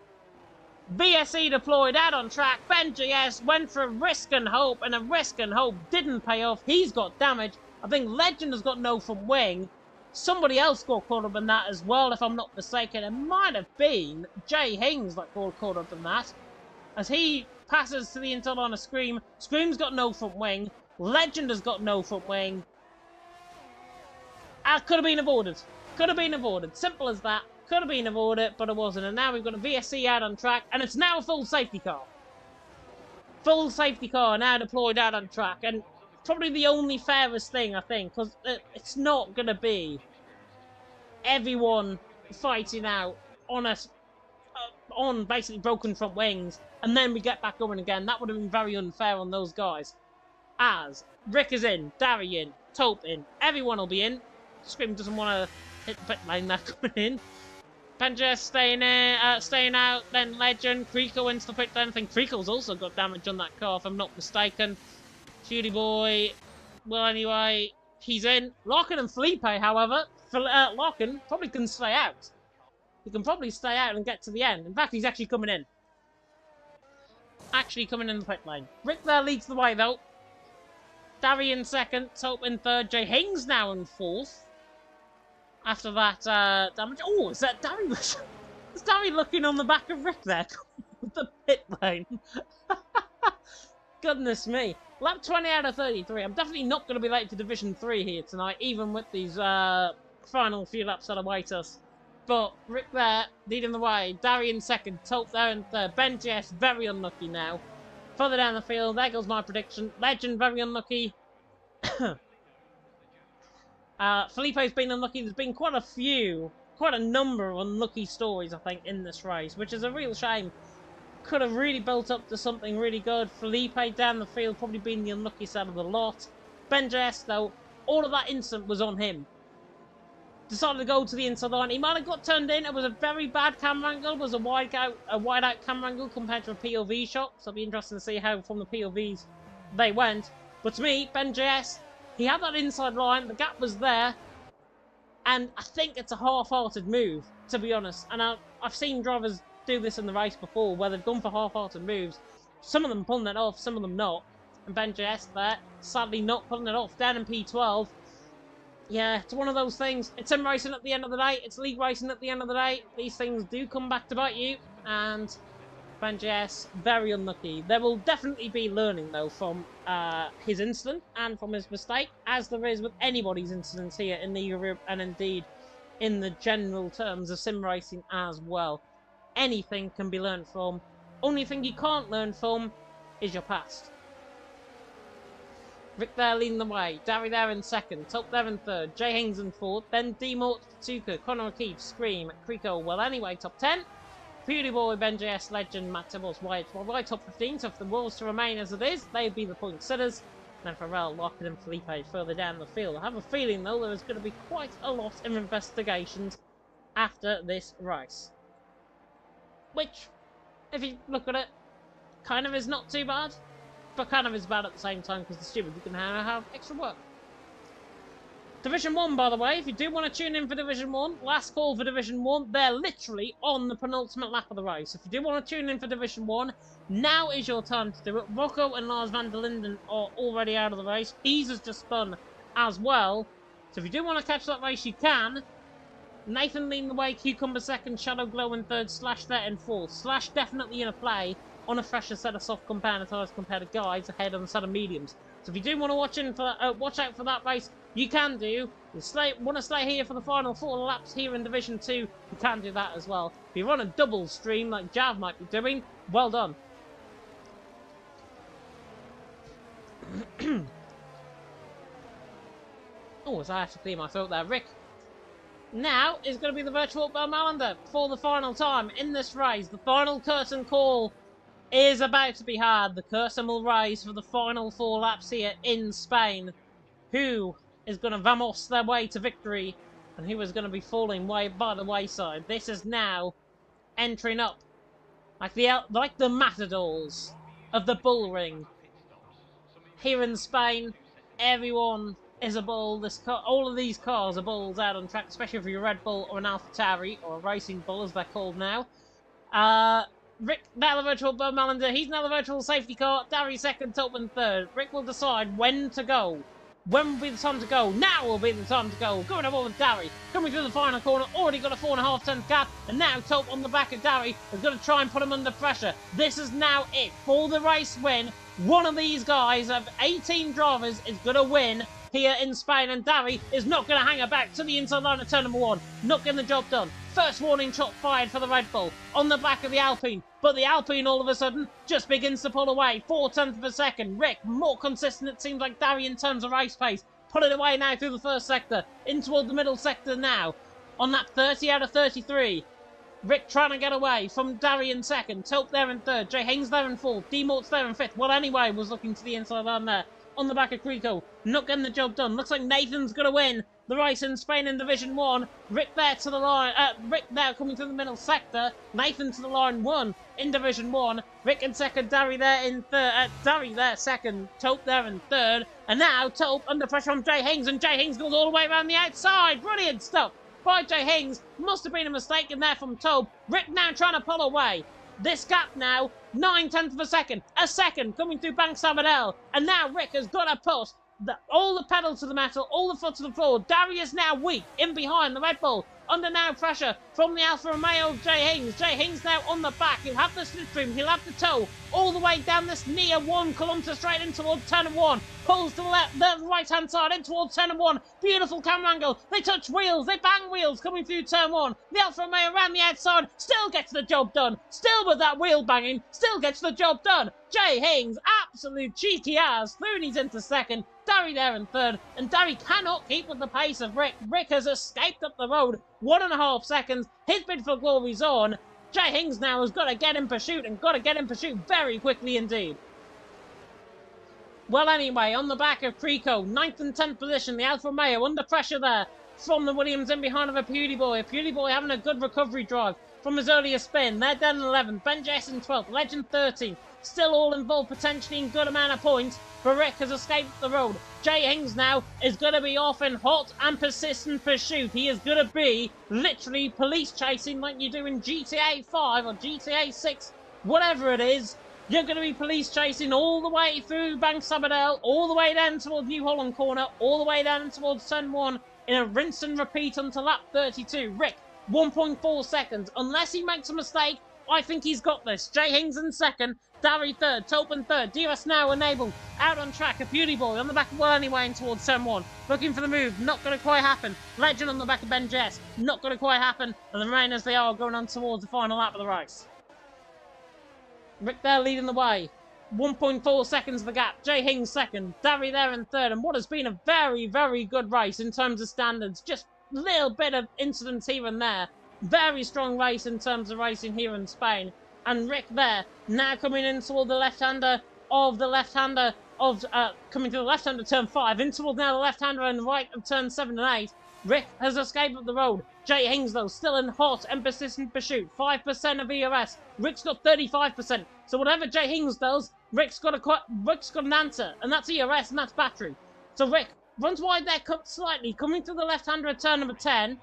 VSC deployed out on track. Ben GS went for a risk and hope, and a risk and hope didn't pay off. He's got damage. I think Legend has got no front wing. Somebody else got caught up in that as well, if I'm not mistaken. It might have been Jay Hings that got caught up in that. As he passes to the inside line of Scream. Scream's got no front wing. Legend has got no front wing. Could have been avoided. Could have been avoided. Simple as that. Could have been avoided, but it wasn't. And now we've got a VSC out on track, and it's now a full safety car. Full safety car now deployed out on track, and probably the only fairest thing, I think, because it's not going to be everyone fighting out on us, on basically broken front wings, and then we get back going again. That would have been very unfair on those guys. As Rick is in, Dari in, Tope in, everyone will be in. Scream doesn't want to hit the pit lane, they're coming in. Penja staying out, then Legend, Creeko into the pit lane. I think Creeko's also got damage on that car, if I'm not mistaken. Cutie Boy, well anyway, he's in. Larkin and Felipe, however, Larkin probably can stay out. He can probably stay out and get to the end. In fact, he's actually coming in. Actually coming in the pit lane. Rick there leads the way though. Dari in second, Tope in third, Jay Hings now in fourth. After that damage. Oh, is that Dari? Is Dari looking on the back of Rick there? With the pit lane. Goodness me. Lap 20 out of 33. I'm definitely not going to be late for Division 3 here tonight, even with these final few laps that await us. But Rick there, leading the way. Dari in second, Tope there in third. Ben GS, very unlucky now. Further down the field, there goes my prediction. Legend, very unlucky. Felipe's been unlucky. There's been quite a number of unlucky stories, I think, in this race, which is a real shame. Could have really built up to something really good. Felipe down the field, probably been the unluckiest out of the lot. Ben JS, though, all of that instant was on him. Decided to go to the inside line. He might have got turned in. It was a very bad camera angle. It was a wide out camera angle compared to a POV shot. So it'll be interesting to see how from the POVs they went. But to me, Ben JS, he had that inside line. The gap was there. And I think it's a half-hearted move, to be honest. And I've seen drivers do this in the race before, where they've gone for half-hearted moves. Some of them pulling it off, some of them not. And Ben JS there, sadly not pulling it off. Down in P12. Yeah, it's one of those things. It's sim racing at the end of the day. It's league racing at the end of the day. These things do come back to bite you. And Ben JS, very unlucky. There will definitely be learning, though, from his incident and from his mistake, as there is with anybody's incidents here in the Europe and indeed in the general terms of sim racing as well. Anything can be learned from. Only thing you can't learn from is your past. Rick there leading the way, Dari there in second, Tope there in third, Jay Hings in fourth, then D-Mort, Tsuka, Connor O'Keefe, Scream, Creeko. Well, anyway, top 10. Beauty Boy, Ben JS, Legend, Matt Tibbles, White. Well, right, top 15. So if the rules to remain as it is, they'd be the point sitters. Then Pharrell, Lockett, and Felipe further down the field. I have a feeling, though, there is going to be quite a lot of investigations after this race. Which, if you look at it, kind of is not too bad. But kind of is bad at the same time because the stewards can have extra work. Division 1, by the way, if you do want to tune in for Division 1, last call for Division 1, they're literally on the penultimate lap of the race. If you do want to tune in for Division 1, now is your time to do it. Rocco and Lars van der Linden are already out of the race. Ease has just spun as well. So if you do want to catch that race, you can. Nathan leading the way, Cucumber second, Shadow Glow in third, Slash there in fourth. Slash definitely in a play on a fresher set of soft compound tyres compared to guides ahead on a set of mediums. So if you do want to watch out for that race, you can do. If you want to stay here for the final 4 laps here in Division 2, you can do that as well. If you run a double stream like Jav might be doing, well done. Oh, I have to clear my throat there. Rick now is going to be the virtual Belmalander for the final time in this race. The final curtain call is about to be had. The curtain will rise for the final 4 laps here in Spain. Who is going to vamos their way to victory and who is going to be falling way by the wayside? This is now entering up like the matadors of the bull ring. Here in Spain, everyone is a bull. All of these cars are bulls out on track, especially if you're a Red Bull or an AlphaTauri or a Racing Bull, as they're called now. Rick, now the virtual Belmalander, he's now the virtual safety car. Darry second, Topman third. Rick will decide when to go. When will be the time to go? Now will be the time to go. Going up with Darry. Coming through the final corner. Already got a 4.5 tenth gap. And now Tope on the back of Darry is going to try and put him under pressure. This is now it for the race win. One of these guys of 18 drivers is going to win here in Spain. And Darry is not going to hang about to the inside line of turn number 1. Not getting the job done. First warning shot fired for the Red Bull on the back of the Alpine. But the Alpine all of a sudden just begins to pull away. 0.4 of a second. Rick, more consistent it seems like Darry in terms of race pace. Pulling away now through the first sector. In toward the middle sector now. On lap 30 out of 33. Rick trying to get away from Darry in second. Tope there in third. Jay Haynes there in fourth. D-Mort's there in fifth. Well, anyway, was looking to the inside line there. On the back of Crico. Not getting the job done. Looks like Nathan's going to win the race in Spain in Division 1. Rick there to the line. Rick there coming through the middle sector. Nathan to the line 1 in Division 1. Rick in second. Darry there in third. Darry there second. Tope there in third. And now Tope under pressure from Jay Haynes. And Jay Haynes goes all the way around the outside. Brilliant stuff by Jay Haynes. Must have been a mistake in there from Tope. Rick now trying to pull away. This gap now, 0.9 of a second. A second coming through Bank Sabadell. And now Rick has got to put all the pedal to the metal, all the foot to the floor. Darry is now weak in behind the Red Bull. Under now pressure from the Alfa Romeo of Jay Haynes. Jay Haynes now on the back. He'll have the slipstream. He'll have the toe all the way down this near 1 kilometre straight in towards turn 1. Pulls to the right hand side in towards turn 1. Beautiful camera angle. They touch wheels. They bang wheels coming through turn 1. The Alfa Romeo around the outside still gets the job done. Still with that wheel banging. Still gets the job done. Jay Haynes, absolute cheeky ass. Through into second. Darry there in third, and Darry cannot keep with the pace of Rick. Rick has escaped up the road 1.5 seconds. His bid for glory's on. Jay Haynes now has got to get in pursuit, and got to get in pursuit very quickly indeed. Well, anyway, on the back of Crico, 9th and 10th position, the Alfa Romeo under pressure there from the Williams in behind of a Beauty Boy. A Beauty Boy having a good recovery drive from his earlier spin. They're down in 11th, Ben Jess in 12th, Legend 13th. Still all involved potentially in good amount of points, but Rick has escaped the road. Jay Haynes now is going to be off in hot and persistent pursuit. He is going to be literally police chasing like you do in GTA 5 or GTA 6, whatever it is. You're going to be police chasing all the way through Bank Sabadell, all the way down towards New Holland Corner, all the way down towards Turn 1 in a rinse and repeat until lap 32. Rick, 1.4 seconds. Unless he makes a mistake, I think he's got this. Jay Haynes in second, Darry third, Topman third, DRS now enabled, out on track, a Beauty Boy on the back of well anyway in towards turn 1, looking for the move, not going to quite happen. Legend on the back of Ben Jess, not going to quite happen, and the remain as they are going on towards the final lap of the race. Rick there leading the way, 1.4 seconds of the gap, Jay Haynes second, Darry there in third, and what has been a very, very good race in terms of standards, just a little bit of incidents here and there. Very strong race in terms of racing here in Spain. And Rick there, now coming in toward the left-hander of coming to the left-hander turn 5, in toward now the left-hander and the right of turn 7 and 8. Rick has escaped up the road. Jay Haynes, though, still in hot and persistent pursuit. 5% of ERS. Rick's got 35%. So whatever Jay Haynes does, Rick's got an answer. And that's ERS and that's battery. So Rick runs wide there, cut slightly, coming to the left-hander at turn number 10.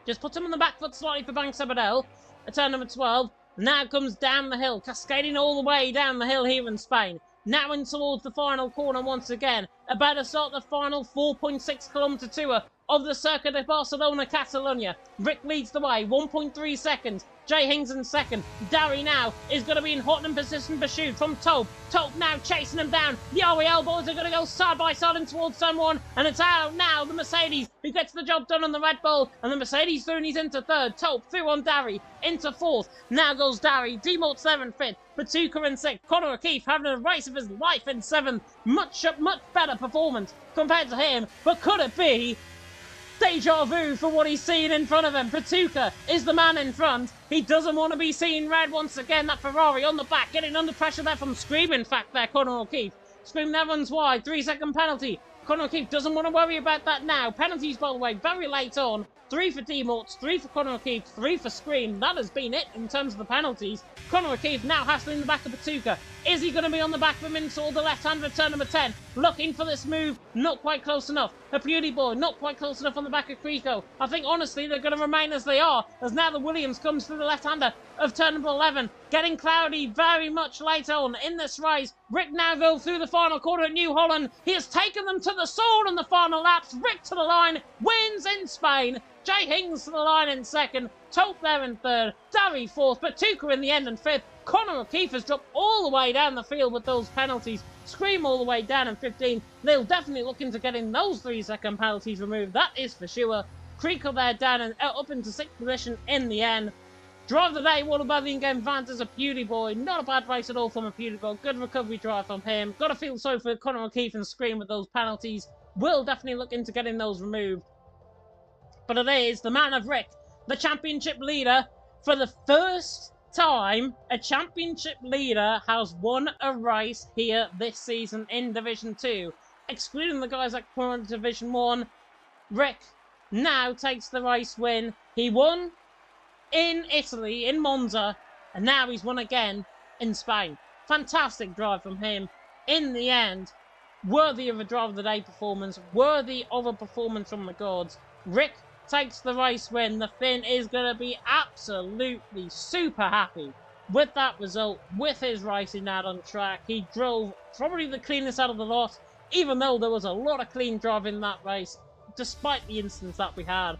Just puts him on the back foot slightly for Bank Sabadell at turn number 12. Now comes down the hill, cascading all the way down the hill here in Spain. Now in towards the final corner once again. About to start the final 4.6 kilometre tour of the Circuit de Barcelona Catalunya. Rick leads the way, 1.3 seconds. Jay Hings in second. Darry now is going to be in hot position pursuit from Tope. Tope now chasing him down. The REL boys are going to go side by side and towards turn one. And it's out now, the Mercedes, who gets the job done on the Red Bull. And the Mercedes through and he's into third. Tope through on Darry, into fourth. Now goes Darry. D-Mort's there in fifth. Patuka in sixth. Conor O'Keefe having a race of his life in seventh. Much better performance compared to him. But could it be deja vu for what he's seen in front of him? Patuka is the man in front. He doesn't want to be seen red once again. That Ferrari on the back, getting under pressure there from Scream, in fact, there, Conor O'Keefe. Scream there runs wide, 3-second penalty. Conor O'Keefe doesn't want to worry about that now. Penalties, by the way, very late on. 3 for D-Morts, 3 for Conor O'Keefe, 3 for Scream. That has been it in terms of the penalties. Conor O'Keefe now hassling the back of Patuka. Is he going to be on the back of him into the left-hand of turn number 10? Looking for this move, not quite close enough. A beauty boy, not quite close enough on the back of Crico. I think, honestly, they're going to remain as they are, as now the Williams comes to the left-hander of turn number 11. Getting cloudy very much late on in this race. Rick now goes through the final quarter at New Holland. He has taken them to the sword on the final laps. Rick to the line, wins in Spain. Jay Hings to the line in second. Tope there in third. Darry fourth. Patuka in the end in fifth. Conor O'Keefe has dropped all the way down the field with those penalties. Scream all the way down in 15. They'll definitely look into getting those 3-second penalties removed. That is for sure. Creakle there down and up into 6th position in the end. Drive of the day, what about the in-game Vance as a beauty boy? Not a bad race at all from a beauty boy. Good recovery drive from him. Got to feel sorry for Conor O'Keefe and Scream with those penalties. Will definitely look into getting those removed. But it is the man of Rick, the championship leader. For the first time, a championship leader has won a race here this season in Division 2. Excluding the guys that were in Division 1, Rick now takes the race win. He won in Italy, in Monza, and now he's won again in Spain. Fantastic drive from him. In the end, worthy of a drive of the day performance, worthy of a performance from the gods. Rick takes the race win. The Finn is going to be absolutely super happy with that result, with his racing out on track. He drove probably the cleanest out of the lot, even though there was a lot of clean driving in that race, despite the incidents that we had.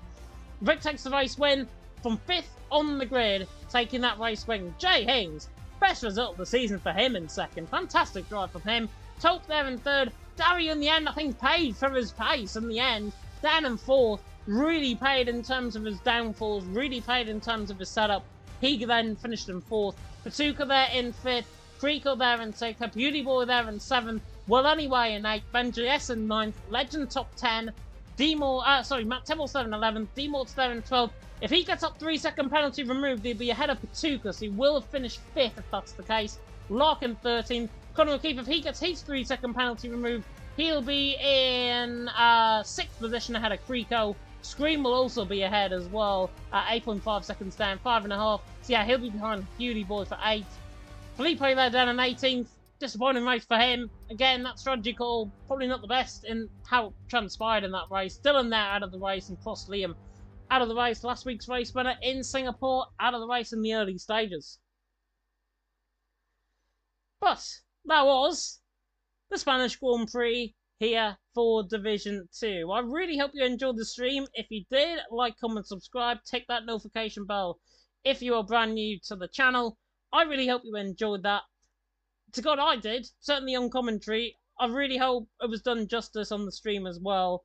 Rick takes the race win from 5th on the grid, taking that race win. Jay Hings, best result of the season for him in second. Fantastic drive from him. Tope there in third. Darry in the end, I think, paid for his pace in the end. Down in fourth. Really paid in terms of his downfalls, really paid in terms of his setup. He then finished in fourth. Patuka there in fifth. Creakle there in sixth. A Beauty Boy there in seventh. Well, anyway, in eighth. Benji S in ninth. Legend top 10. Matt Tibble's there in 11th. D-Mort's there in 12th. If he gets up 3-second penalty removed, he'll be ahead of Patuka, so he will have finished 5th if that's the case. Larkin 13th. Conor O'Keefe, if he gets his 3-second penalty removed, he'll be in 6th position ahead of Creeko. Scream will also be ahead as well, 8.5 seconds down, 5.5. So yeah, he'll be behind Beauty Boy for 8th. Felipe there down in 18th. Disappointing race for him. Again, that strategy call, probably not the best in how it transpired in that race. Dylan there out of the race, and Cross Liam out of the race. Last week's race winner in Singapore, out of the race in the early stages. But that was the Spanish Grand Prix here for Division 2. I really hope you enjoyed the stream. If you did, like, comment, subscribe, tick that notification bell if you are brand new to the channel. I really hope you enjoyed that. To God, I did. Certainly on commentary. I really hope it was done justice on the stream as well.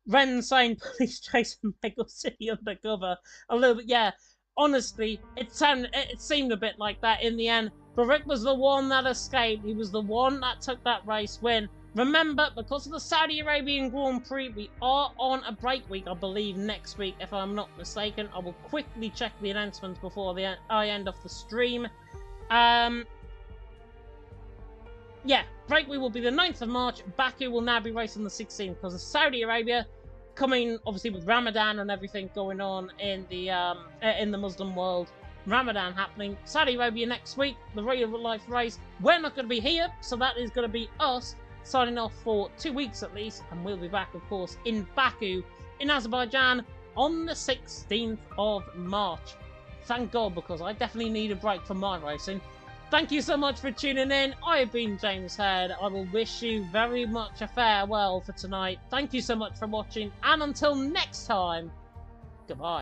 Ren saying police chasing Michael City undercover. A little bit, yeah. Honestly, it seemed a bit like that in the end. But Rick was the one that escaped. He was the one that took that race win. Remember, because of the Saudi Arabian Grand Prix, we are on a break week, I believe, next week, if I'm not mistaken. I will quickly check the announcements before I end off the stream. Yeah, break week will be the 9th of March. Baku will now be racing the 16th because of Saudi Arabia coming, obviously, with Ramadan and everything going on in the Muslim world. Ramadan happening. Saudi Arabia next week, the real life race. We're not going to be here, so that is going to be us signing off for 2 weeks at least, and we'll be back, of course, in Baku, in Azerbaijan, on the 16th of March. Thank God, because I definitely need a break from my racing. Thank you so much for tuning in. I have been James Head. I will wish you very much a farewell for tonight. Thank you so much for watching, and until next time, goodbye.